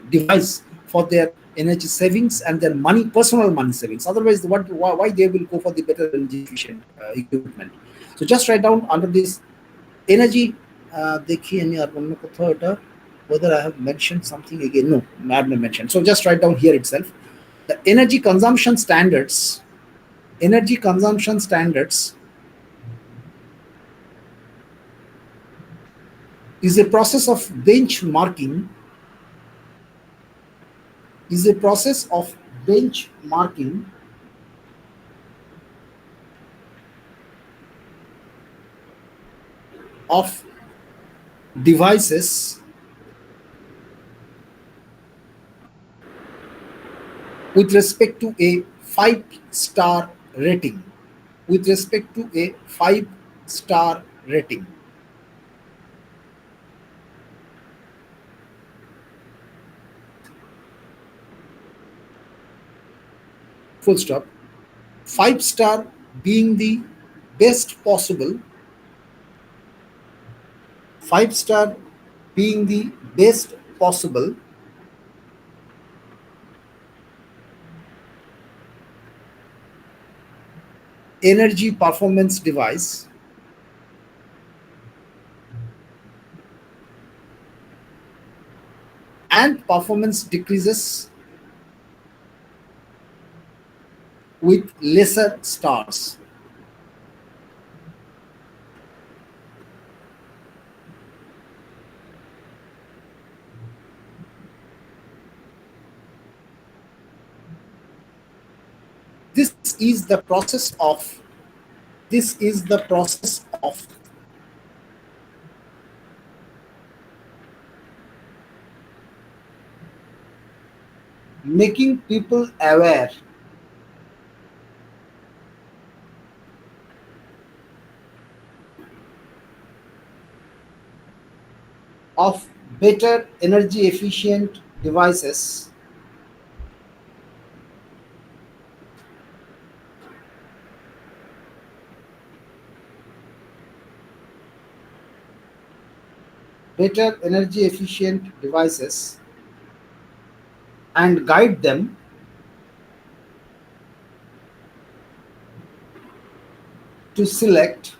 device for their energy savings and their money, personal money savings. Otherwise, why they will go for the better energy efficient equipment? So just write down under this energy. देखिए नहीं यार वरना कोথাও এটা, whether I have mentioned something again. No, I have not mentioned. So just write down here itself the energy consumption standards. Energy consumption standards is a process of benchmarking is a process of benchmarking of devices with respect to a 5-star rating. With respect to a 5-star rating. Full stop. 5-star being the best possible. 5-star being the best possible energy performance device and performance decreases with lesser stars. This is the process of this is the process of making people aware of better energy efficient devices better energy efficient devices and guide them to select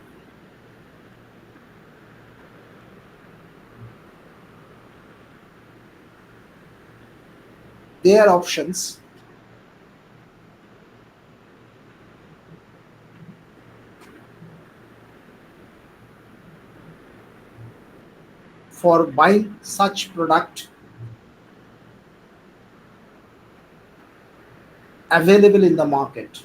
their options for buying such product available in the market.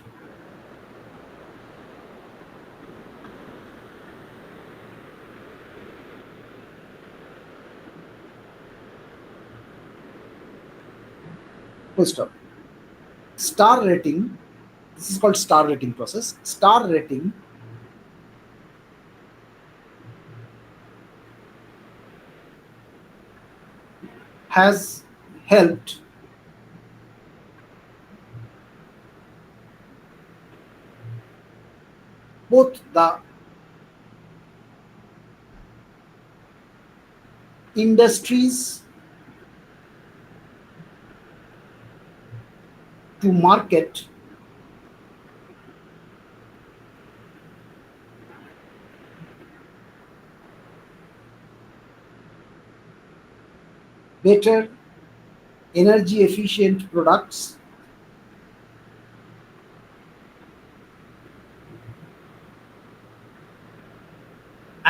Full stop. Star rating, this is called star rating process. Star rating has helped both the industries to market better energy efficient products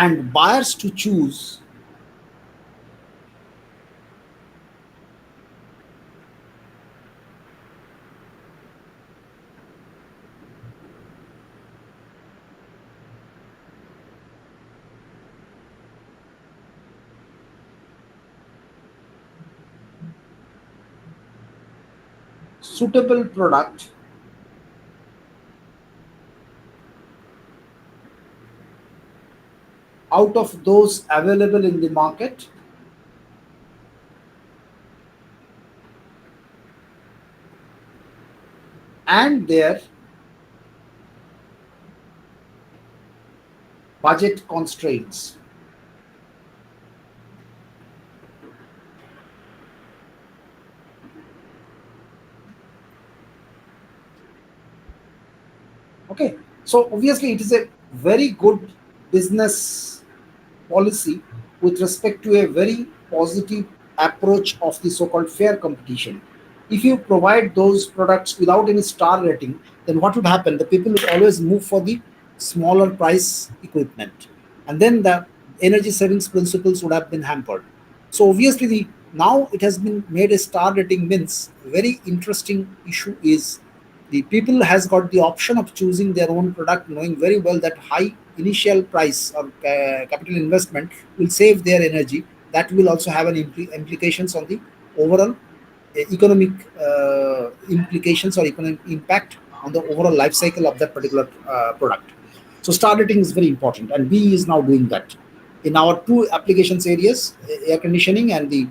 and buyers to choose suitable product out of those available in the market and their budget constraints. Okay, so obviously it is a very good business policy with respect to a very positive approach of the so-called fair competition. If you provide those products without any star rating, then what would happen? The people would always move for the smaller price equipment, and then the energy savings principles would have been hampered. So obviously, the now it has been made a star rating means very interesting issue is the people has got the option of choosing their own product, knowing very well that high initial price or capital investment will save their energy. That will also have an implications on the overall economic implications or economic impact on the overall life cycle of that particular product. So star rating is very important, and B is now doing that in our two applications areas, air conditioning and the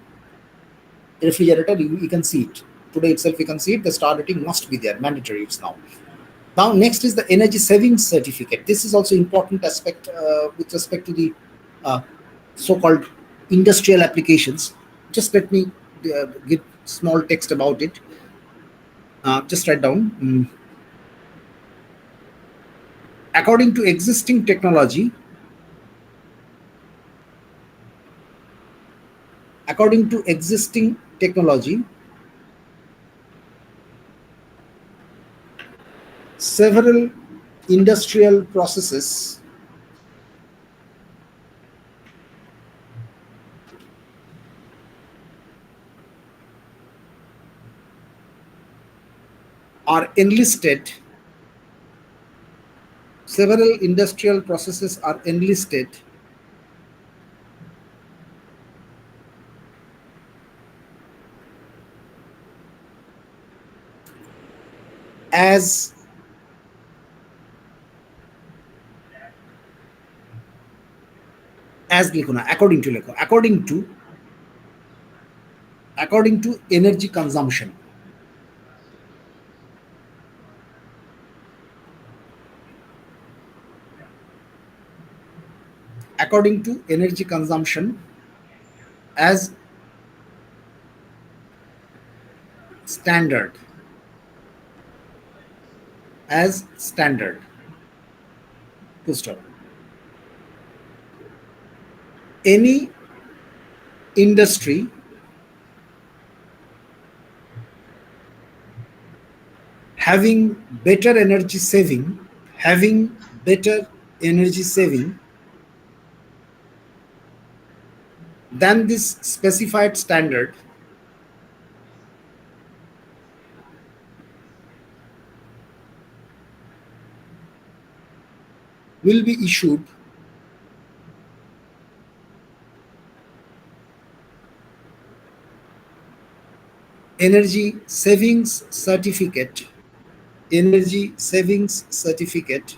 refrigerator. You can see it today itself. You can see it. The star rating must be there, mandatory. It's now. Now, next is the energy savings certificate. This is also important aspect with respect to the uh, so-called industrial applications. Just let me give small text about it. Just write down. According to existing technology, according to existing technology, several industrial processes are enlisted. Several industrial processes are enlisted as लिखो ना according to लिखो according to energy consumption, according to energy consumption as standard, as standard to stop any industry having better energy saving, having better energy saving than this specified standard will be issued energy savings certificate, energy savings certificate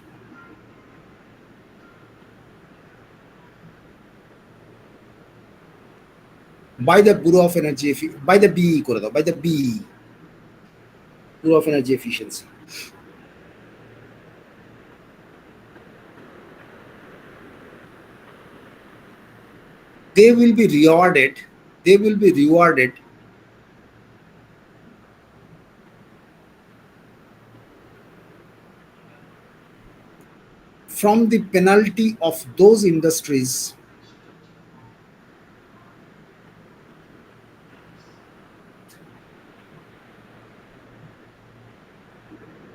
by the Bureau of Energy by the BE করে দাও, by the BE, Bureau of Energy Efficiency. They will be rewarded, they will be rewarded from the penalty of those industries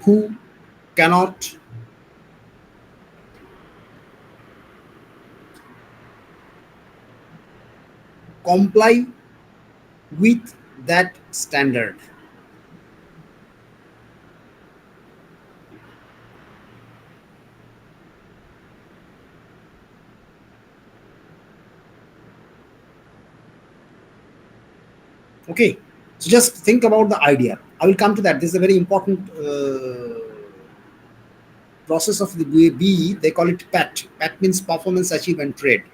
who cannot comply with that standard. Okay, so just think about the idea. I will come to that. This is a very important process of the BE. They call it PAT. PAT means performance, achievement, trade.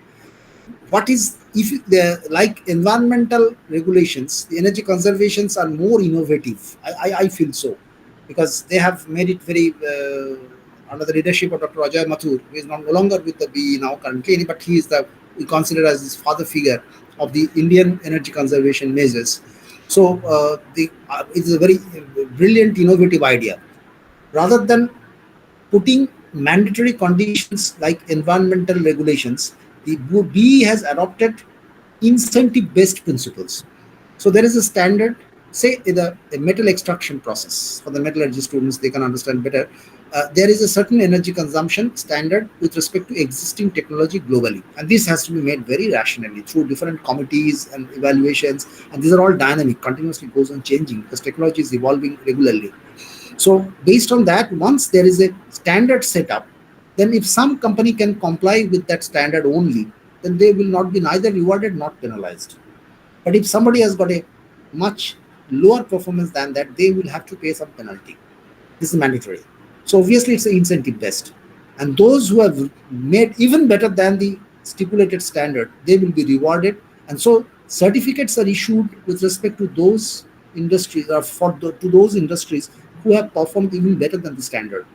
What is, if the like environmental regulations, the energy conservations are more innovative. I feel so, because they have made it very under the leadership of Dr. Ajay Mathur, who is no longer with the BE now currently, but he is the, we consider as his father figure of the Indian energy conservation measures. So it is a very brilliant, innovative idea. Rather than putting mandatory conditions like environmental regulations, the BE has adopted incentive based principles. So there is a standard, say in the metal extraction process. For the metallurgy students, they can understand better. There is a certain energy consumption standard with respect to existing technology globally, and this has to be made very rationally through different committees and evaluations, and these are all dynamic, continuously goes on changing because technology is evolving regularly. So based on that, once there is a standard set up, then if some company can comply with that standard only, then they will not be neither rewarded nor penalized. But if somebody has got a much lower performance than that, they will have to pay some penalty. This is mandatory. So obviously it's an incentive based. And those who have made even better than the stipulated standard, they will be rewarded. And so certificates are issued with respect to those industries, or to those industries who have performed even better than the standard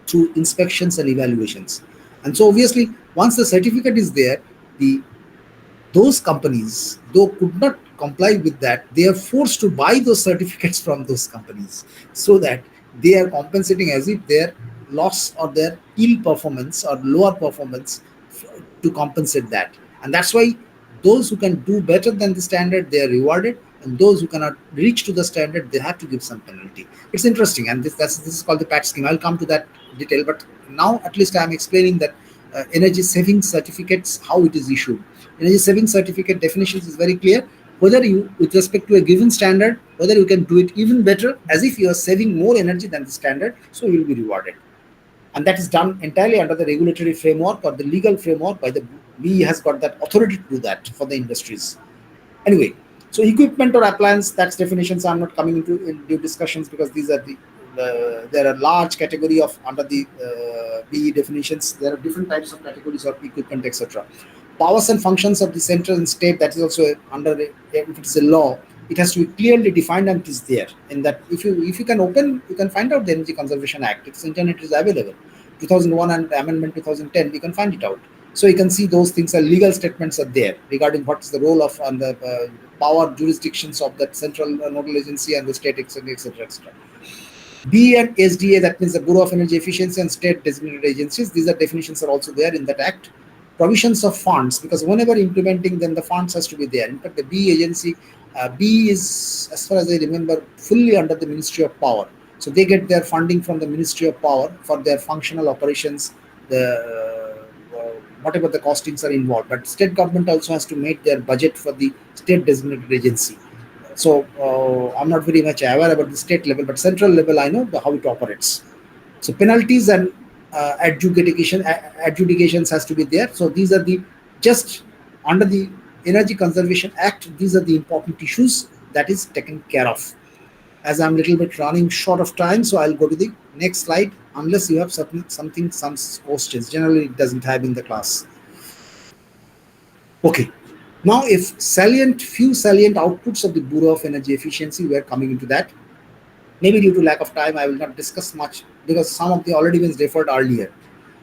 through inspections and evaluations. And so obviously once the certificate is there, the those companies, though could not comply with that, they are forced to buy those certificates from those companies, so that they are compensating as if their loss or their ill performance or lower performance to compensate that. And that's why those who can do better than the standard, they are rewarded, and those who cannot reach to the standard, they have to give some penalty. It's interesting, and this is called the PAT scheme. I'll come to that detail, but now at least I'm explaining that energy saving certificates, how it is issued. Energy saving certificate definitions is very clear. Whether you, with respect to a given standard, whether you can do it even better, as if you are saving more energy than the standard, so you will be rewarded. And that is done entirely under the regulatory framework or the legal framework by the BE has got that authority to do that for the industries. Anyway, so equipment or appliance, that's definitions. I'm not coming into discussions because these are there are large category of under the BE definitions. There are different types of categories of equipment, etc. Powers and functions of the central and state, that is also under if it's a law, it has to be clearly defined, and it is there. In that, if you can open, you can find out the Energy Conservation Act. Its internet is available. 2001 and Amendment 2010, you can find it out. So you can see those things are legal statements are there regarding what is the role of and the power jurisdictions of that central nodal agency and the state, etc., etc., etc. B and SDA, that means the Bureau of Energy Efficiency and state designated agencies. These are definitions are also there in that act. Provisions of funds, because whenever implementing, then the funds has to be there. In fact, the B agency, B is, as far as I remember, fully under the Ministry of Power. So they get their funding from the Ministry of Power for their functional operations, the whatever the costings are involved. But state government also has to make their budget for the state designated agency. So I'm not very much aware about the state level, but central level I know how it operates. So penalties and adjudications has to be there. So these are the just under the Energy Conservation Act. These are the important issues that is taken care of. As I'm a little bit running short of time, so I'll go to the next slide. Unless you have some questions. Generally, it doesn't have in the class. Okay. Now, if few salient outputs of the Bureau of Energy Efficiency, we are coming into that. Maybe due to lack of time, I will not discuss much because some of the already been referred earlier.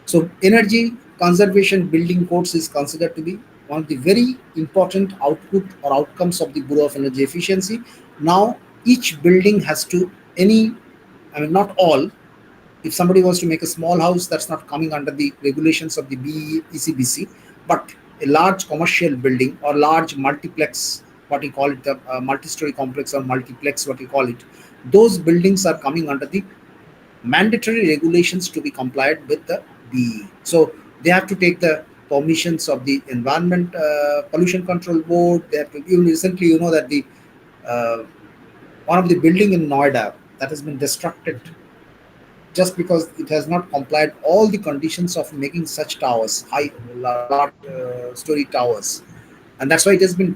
So, energy conservation building codes is considered to be one of the very important output or outcomes of the Bureau of Energy Efficiency. Now, each building has to not all. If somebody wants to make a small house, that's not coming under the regulations of the ECBC, but a large commercial building or large multiplex, what you call it, the multi-story complex or multiplex, what you call it, those buildings are coming under the mandatory regulations to be complied with the BE. So they have to take the permissions of the Environment Pollution Control Board. They have to, even recently, you know that the uh, one of the building in Noida that has been destructed just because it has not complied all the conditions of making such towers, high, large story towers, and that's why it has been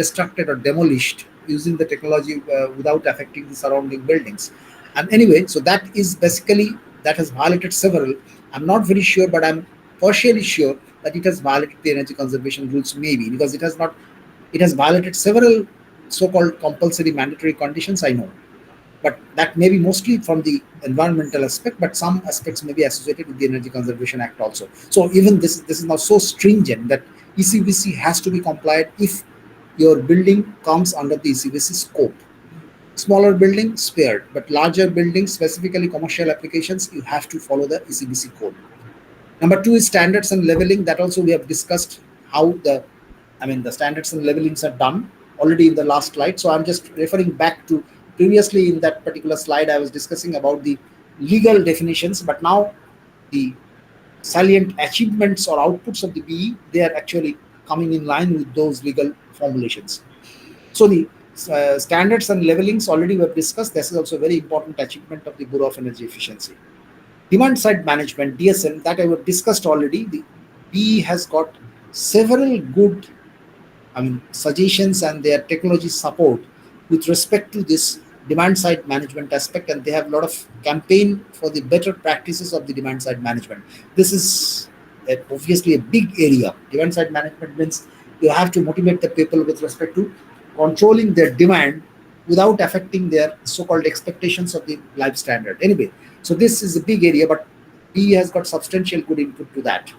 destructed or demolished using the technology without affecting the surrounding buildings. And anyway, so that is basically, that has violated several. I'm not very sure, but I'm partially sure that it has violated the energy conservation rules, maybe because it has not. It has violated several so-called compulsory mandatory conditions. I know, but that may be mostly from the environmental aspect, but some aspects may be associated with the Energy Conservation Act also. So even this is now so stringent that ECBC has to be complied if your building comes under the ECBC scope. Smaller building spared, but larger buildings, specifically commercial applications, you have to follow the ECBC code. Number two is standards and leveling. That also we have discussed how the standards and levelings are done already in the last slide. So I'm just referring back to previously in that particular slide I was discussing about the legal definitions, but now the salient achievements or outputs of the BE, they are actually coming in line with those legal formulations. So the standards and levelings already we have discussed. This is also a very important achievement of the Bureau of Energy Efficiency. Demand side management, DSM, that I have discussed already. The BE has got several good, suggestions and their technology support with respect to this demand side management aspect, and they have a lot of campaign for the better practices of the demand side management. This is obviously a big area. Demand side management means you have to motivate the people with respect to controlling their demand without affecting their so-called expectations of the life standard. Anyway, so this is a big area, but BE has got substantial good input to that.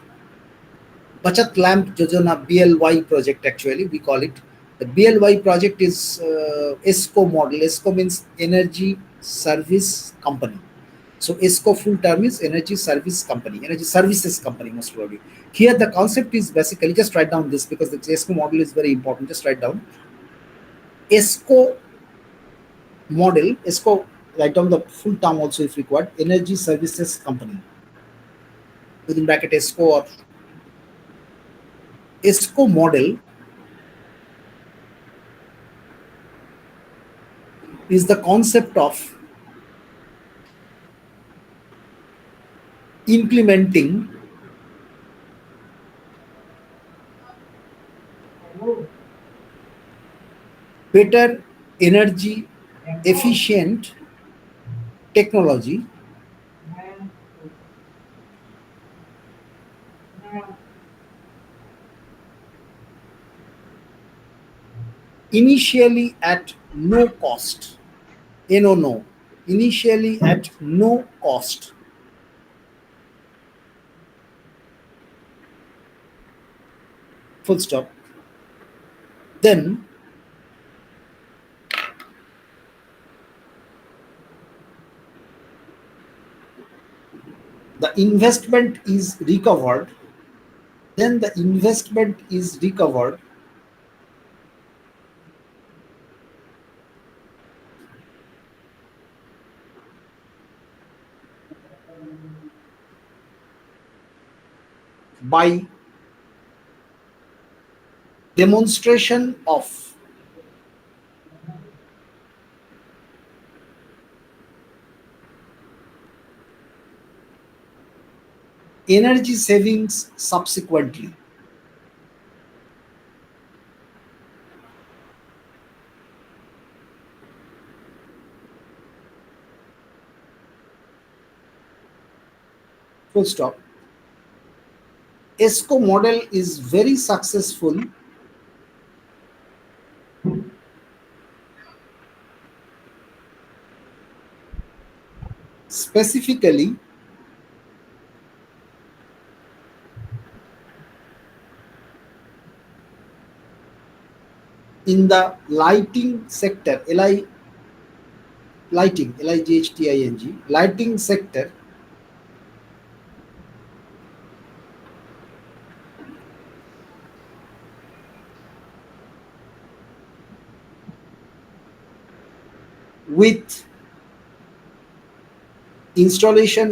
Bachat Lamp Jojana BLY project, actually we call it. The BLY project is ESCO model. ESCO means Energy Service Company. So ESCO full term is Energy Service Company, Energy Services Company most probably. Here the concept is basically, just write down this because the ESCO model is very important. Just write down ESCO model. ESCO, write down the full term also if required. Energy Services Company. Within bracket ESCO or ESCO model is the concept of implementing better energy efficient technology initially at no cost. No, initially at no cost. Full stop. Then the investment is recovered. Then the investment is recovered by demonstration of energy savings subsequently. Full stop. ESCO model is very successful specifically in the lighting sector, lighting, lighting, lighting sector, with installation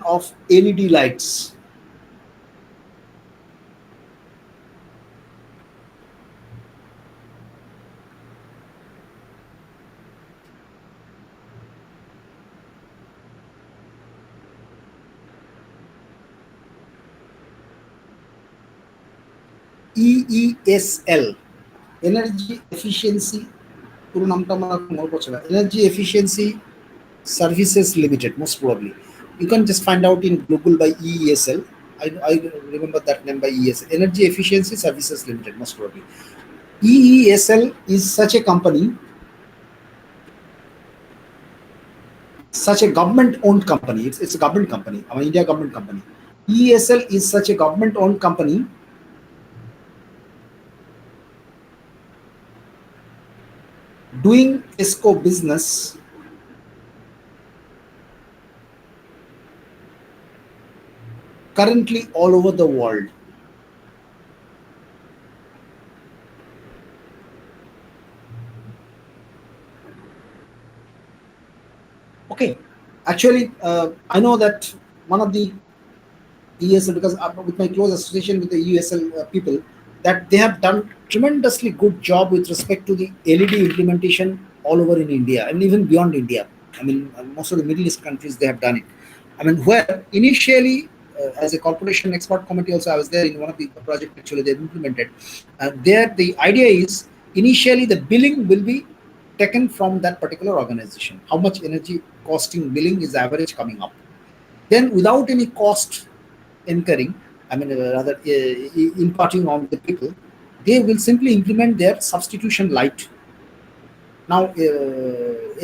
of LED lights. EESL, Energy Efficiency, পুরো নামটা আমার মনে পড়ছে না, Energy Efficiency Services Limited, most probably. You can just find out in Google by EESL. I remember that name by EESL, Energy Efficiency Services Limited, most probably. EESL is such a government-owned company. It's a government company, our India government company. EESL is such a government-owned company doing ESCO business currently all over the world. Okay, actually, I know that one of the ESL, because with my close association with the ESL people, that they have done tremendously good job with respect to the LED implementation all over in India and even beyond India. I mean, most of the Middle East countries, they have done it. I mean, where initially, as a corporation expert committee, also I was there in one of the project actually they implemented. There, the idea is initially the billing will be taken from that particular organization. How much energy costing billing is average coming up? Then, without any cost incurring, I mean, rather imparting on the people, they will simply implement their substitution light now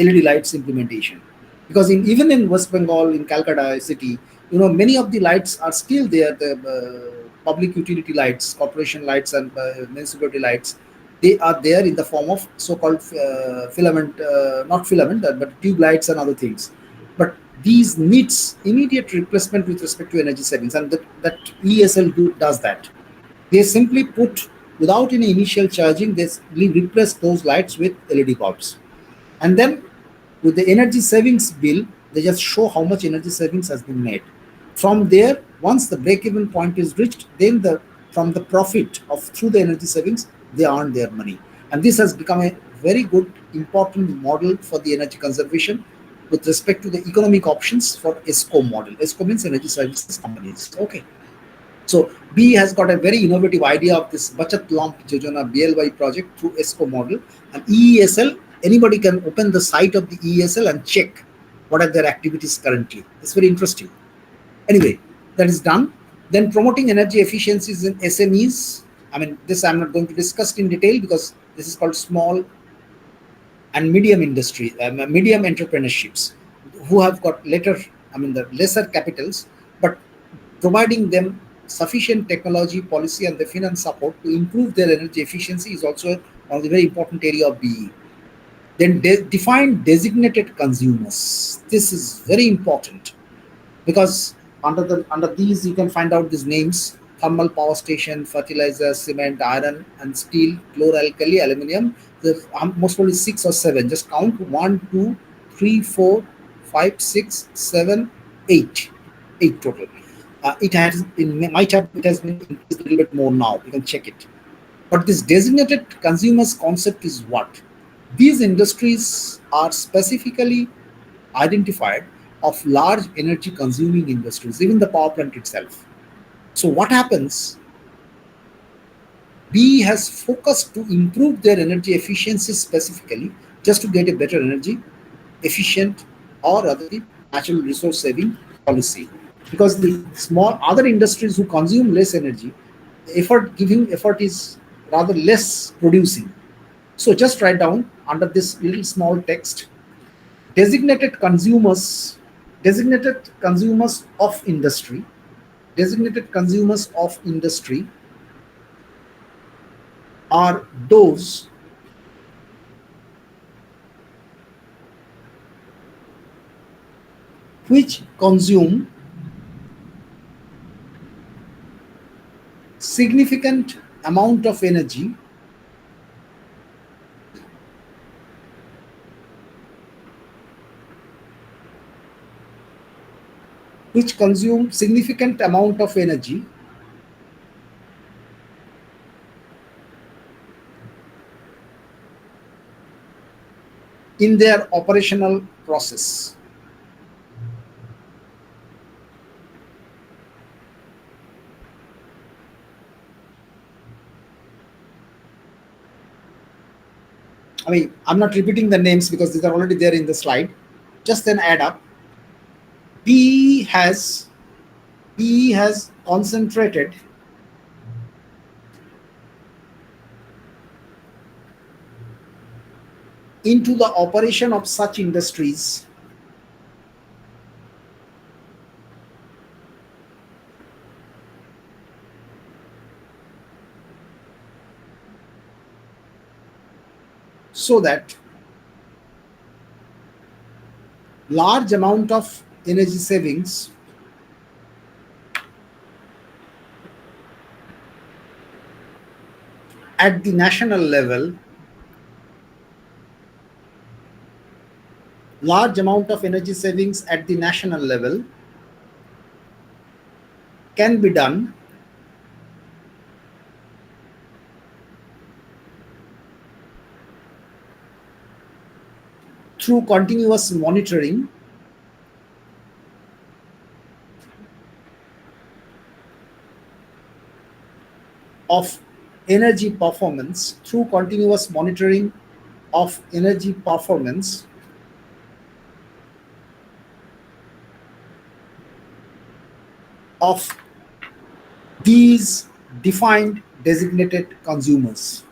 LED lights implementation. Because even in West Bengal, in Calcutta city, many of the lights are still there. The public utility lights, corporation lights, and municipality lights, they are there in the form of so-called filament, not filament, but tube lights and other things. But these needs immediate replacement with respect to energy savings, and that ESL does that. They simply put, without any initial charging, they replace those lights with LED bulbs. And then with the energy savings bill, they just show how much energy savings has been made. From there, once the break-even point is reached, then from the profit of through the energy savings, they earn their money. And this has become a very good, important model for the energy conservation with respect to the economic options for ESCO model. ESCO means energy services companies. Okay. So B has got a very innovative idea of this Bachat Lamp Yojana BLY project through ESCO model, and EESL. Anybody can open the site of the EESL and check what are their activities currently. It's very interesting. Anyway, that is done. Then promoting energy efficiencies in SMEs. I mean, this I'm not going to discuss in detail because this is called small and medium industry, medium entrepreneurships, who have got the lesser capitals, but providing them sufficient technology, policy, and the finance support to improve their energy efficiency is also one of the very important area of BE. Then define designated consumers. This is very important because under these you can find out these names: thermal power station, fertilizer, cement, iron and steel, chloralkali, aluminium. Most probably 6 or 7. Just count: 1, 2, 3, 4, 5, 6, 7, 8. 8 total. It has in my chart. It has been increased a little bit more now. You can check it. But this designated consumers concept is what? These industries are specifically identified of large energy consuming industries, even the power plant itself. So what happens? B has focused to improve their energy efficiency specifically just to get a better energy efficient or rather the natural resource saving policy. Because the small other industries who consume less energy, effort is rather less producing. So just write down under this little small text: designated consumers, designated consumers of industry, designated consumers of industry are those which consume significant amount of energy which consume significant amount of energy in their operational process. I mean, I'm not repeating the names because these are already there in the slide. Just then add up. BE has BE has concentrated into the operation of such industries so that large amount of energy savings at the national level, large amount of energy savings at the national level can be done through continuous monitoring of energy performance, through continuous monitoring of energy performance of these defined designated consumers.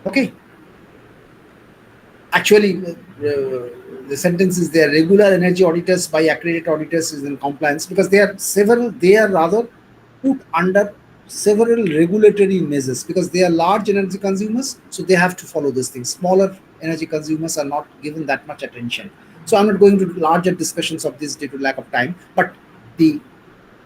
Okay, actually, the sentence is there: regular energy auditors by accredited auditors is in compliance, because they are rather put under several regulatory measures, because they are large energy consumers, so they have to follow these things. Smaller energy consumers are not given that much attention. So I'm not going to larger discussions of this due to lack of time, but the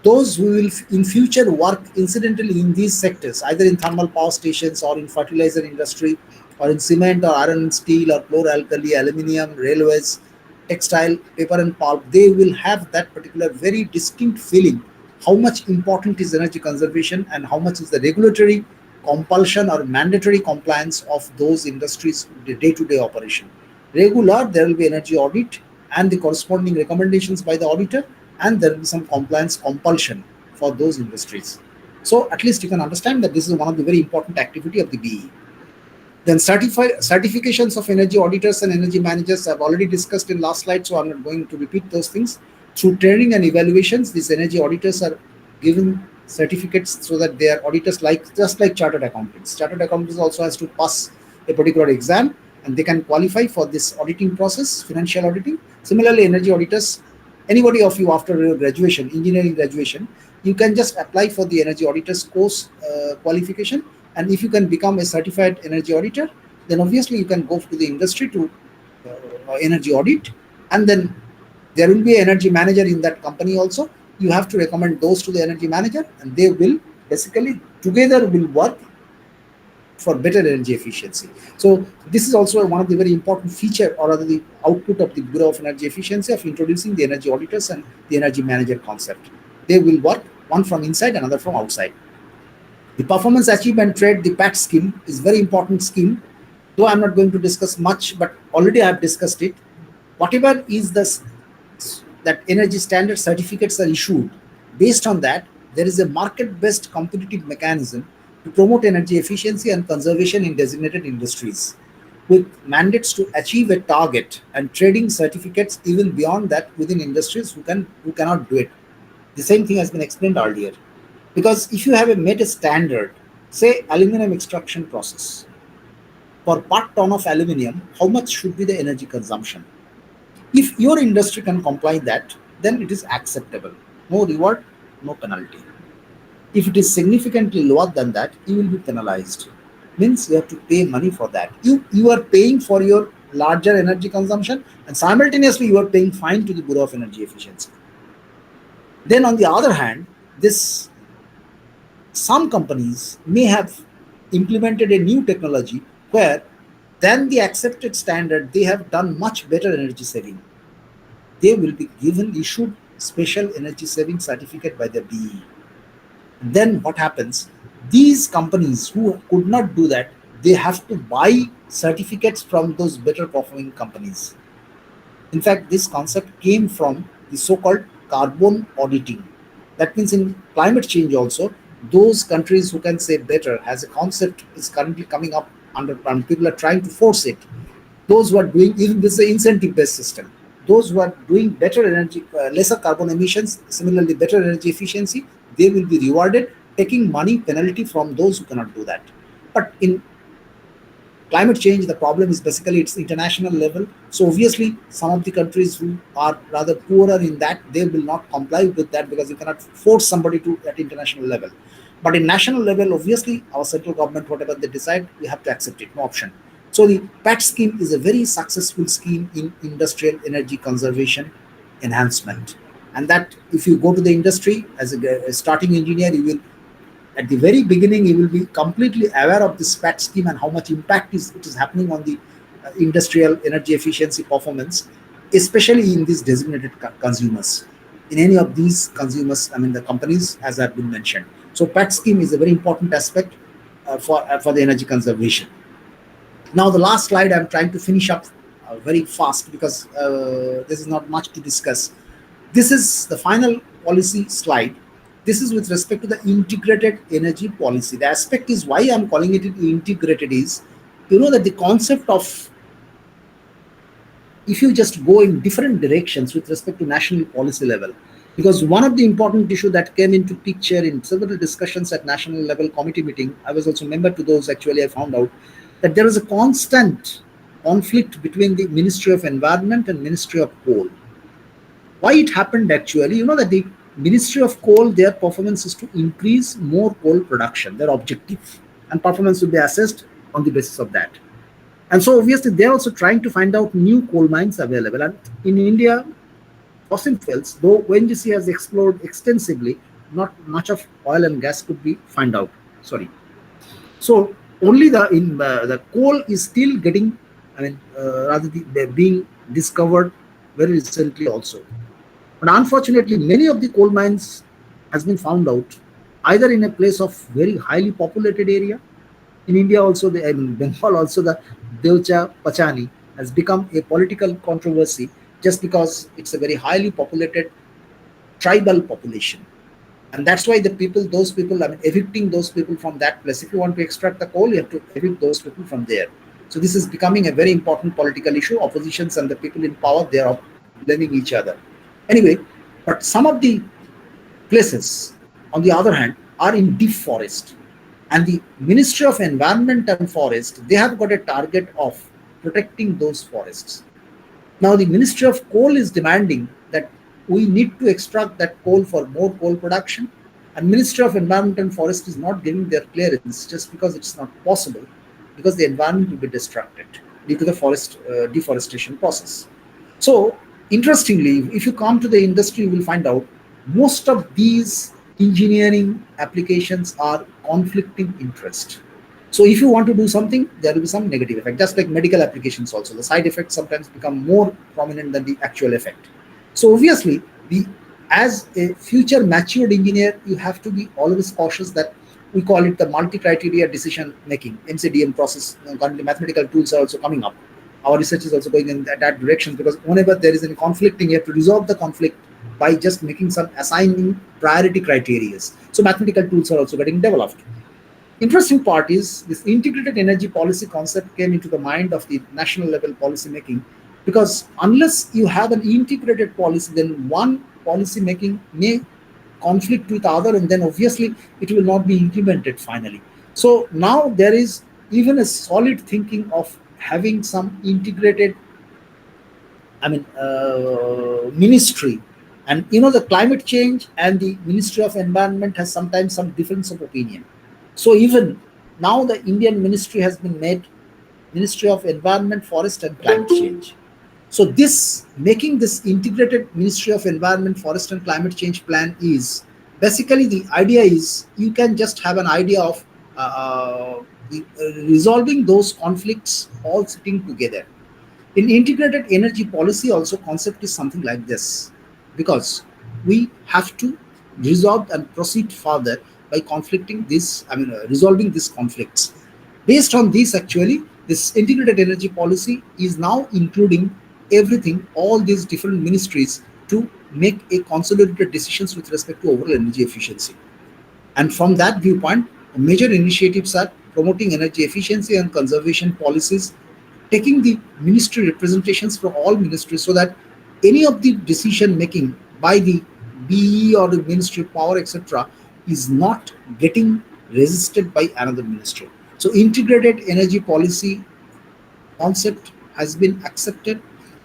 those who will in future work incidentally in these sectors, either in thermal power stations or in fertilizer industry or in cement or iron and steel or chloralkali, aluminium, railways, textile, paper and pulp, they will have that particular very distinct feeling how much important is energy conservation and how much is the regulatory compulsion or mandatory compliance of those industries day-to-day operation. Regular, there will be energy audit and the corresponding recommendations by the auditor, and there will be some compliance compulsion for those industries. So at least you can understand that this is one of the very important activity of the BE. Then certifications of energy auditors and energy managers I've already discussed in last slide, so I'm not going to repeat those things. Through training and evaluations, these energy auditors are given certificates so that they are auditors like just like chartered accountants. Chartered accountants also has to pass a particular exam and they can qualify for this auditing process, financial auditing. Similarly, energy auditors, anybody of you after your graduation, engineering graduation, you can just apply for the energy auditors course qualification, and if you can become a certified energy auditor, then obviously you can go to the industry to energy audit, and then there will be an energy manager in that company also. You have to recommend those to the energy manager, and they will basically together will work for better energy efficiency. So this is also one of the very important feature or rather the output of the Bureau of Energy Efficiency of introducing the energy auditors and the energy manager concept. They will work one from inside, another from outside. The performance achievement trade, the PAT scheme, is very important scheme. Though I'm not going to discuss much, but already I have discussed it. Whatever is this that energy standard certificates are issued, based on that, there is a market-based competitive mechanism to promote energy efficiency and conservation in designated industries, with mandates to achieve a target and trading certificates even beyond that within industries who cannot do it. The same thing has been explained earlier. Because if you have a met a standard, say aluminum extraction process, for per ton of aluminum, how much should be the energy consumption? If your industry can comply that, then it is acceptable. No reward, no penalty. If it is significantly lower than that, you will be penalized. Means you have to pay money for that. You are paying for your larger energy consumption, and simultaneously you are paying fine to the Bureau of Energy Efficiency. Then on the other hand, this some companies may have implemented a new technology where than the accepted standard they have done much better energy saving. They will be given issued special energy saving certificate by the BE. Then what happens? These companies who could not do that, they have to buy certificates from those better performing companies. In fact, this concept came from the so-called carbon auditing. That means in climate change also, those countries who can say better as a concept is currently coming up under, and people are trying to force it. Those who are doing, even this is an incentive-based system. Those who are doing better energy, lesser carbon emissions, similarly better energy efficiency, they will be rewarded, taking money penalty from those who cannot do that. But in climate change, the problem is basically it's international level. So obviously some of the countries who are rather poorer in that, they will not comply with that because you cannot force somebody to at international level. But in national level, obviously our central government, whatever they decide, we have to accept it, no option. So the PAT scheme is a very successful scheme in industrial energy conservation enhancement. And that if you go to the industry as a starting engineer, you will at the very beginning you will be completely aware of this PAT scheme and how much impact is it is happening on the industrial energy efficiency performance, especially in these designated consumers. In any of these consumers, I mean the companies as have been mentioned. So PAT scheme is a very important aspect for the energy conservation. Now the last slide I'm trying to finish up very fast because this is not much to discuss. This is the final policy slide. This is with respect to the integrated energy policy. The aspect is why I'm calling it integrated is, you know, that the concept of if you just go in different directions with respect to national policy level, because one of the important issue that came into picture in several discussions at national level committee meeting, I was also member to those. Actually I found out that there is a constant conflict between the Ministry of Environment and Ministry of Coal. Why it happened? Actually, you know that the Ministry of Coal, their performance is to increase more coal production, their objective, and performance will be assessed on the basis of that. And so obviously they're also trying to find out new coal mines available. And in India, fossil fuels, though ONGC has explored extensively, not much of oil and gas could be found out. Sorry. So only the coal is still getting, I mean, rather they're being discovered very recently also. But unfortunately, many of the coal mines has been found out either in a place of very highly populated area. In India also, in Bengal also, the Devcha Pachani has become a political controversy just because it's a very highly populated tribal population. And that's why the people, those people, I mean, evicting those people from that place. If you want to extract the coal, you have to evict those people from there. So this is becoming a very important political issue. Oppositions and the people in power, they are blaming each other. Anyway, but some of the places, on the other hand, are in deep forest. And the Ministry of Environment and Forest, they have got a target of protecting those forests. Now, the Ministry of Coal is demanding that we need to extract that coal for more coal production. And Ministry of Environment and Forest is not giving their clearance just because it's not possible, because the environment will be destructed due to the forest deforestation process. So, interestingly, if you come to the industry, you will find out most of these engineering applications are conflicting interest. So if you want to do something, there will be some negative effect. Just like medical applications also, the side effects sometimes become more prominent than the actual effect. So obviously, the as a future matured engineer, you have to be always cautious that we call it the multi-criteria decision making, MCDM process. Currently, mathematical tools are also coming up. Our research is also going in that direction because whenever there is any conflicting, you have to resolve the conflict by just making some assigning priority criteria. So mathematical tools are also getting developed. Interesting part is this integrated energy policy concept came into the mind of the national level policy making because unless you have an integrated policy, then one policy making may conflict with other, and then obviously it will not be implemented finally. So now there is even a solid thinking of having some integrated, I mean, ministry. And you know, the climate change and the Ministry of Environment has sometimes some difference of opinion. So even now, the Indian ministry has been made Ministry of Environment, Forest, and Climate Change. So this making this integrated Ministry of Environment, Forest, and Climate Change plan is basically the idea is you can just have an idea of resolving those conflicts all sitting together. In integrated energy policy also concept is something like this because we have to resolve and proceed further by conflicting this, resolving these conflicts. Based on this, actually, this integrated energy policy is now including everything, all these different ministries to make a consolidated decisions with respect to overall energy efficiency. And from that viewpoint, major initiatives are promoting energy efficiency and conservation policies, taking the ministry representations from all ministries so that any of the decision making by the BE or the Ministry of Power, etc., is not getting resisted by another ministry. So, integrated energy policy concept has been accepted,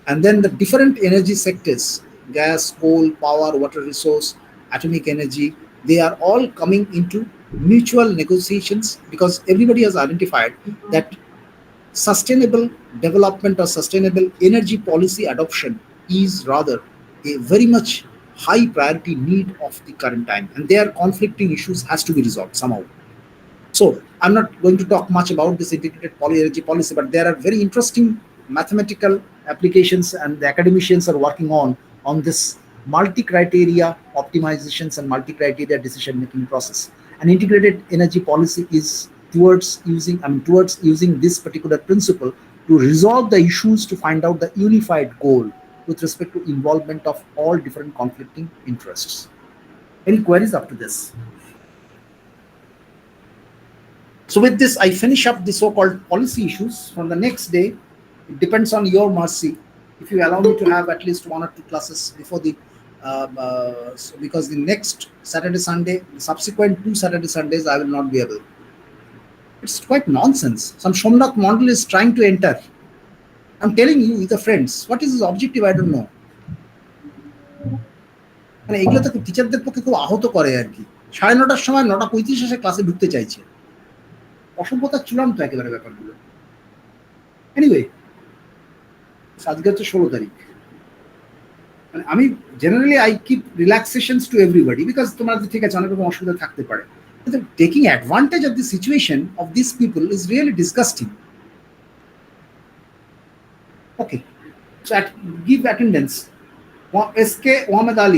and then the different energy sectors, gas, coal, power, water resource, atomic energy, they are all coming into mutual negotiations because everybody has identified that sustainable development or sustainable energy policy adoption is rather a very much high priority need of the current time, and their conflicting issues has to be resolved somehow. So I'm not going to talk much about this integrated energy policy, but there are very interesting mathematical applications, and the academicians are working on this multi-criteria optimizations and multi-criteria decision-making process. An integrated energy policy is towards using this particular principle to resolve the issues to find out the unified goal with respect to involvement of all different conflicting interests. Any queries up to this? So with this, I finish up the so-called policy issues. From the next day, it depends on your mercy. If you allow me to have at least 1 or 2 classes before the, because the next Saturday, Sunday, the subsequent 2 Saturday, Sundays, I will not be able. It's quite nonsense. Some Shomnath model is trying to enter. I'm telling you, with the friends, what is his objective? I don't know. মানে এগুলো তো টিচারদের পক্ষে খুব আহত করে আর কি। 9:30টার সময় 9:35 এসে ক্লাসে ঢুকতে চাইছে, অসভ্যতার চূড়ান্ত একেবারে ব্যাপারগুলো। এনিওয়ে, আজকে হচ্ছে 16 তারিখ। মানে আমি generally I keep relaxations to everybody because তোমার ঠিক আছে অনেক রকম অসুবিধা থাকতে পারে, কিন্তু taking advantage of the situation of this people is really disgusting. Okay, so give attendance. SK Mohammed Ali.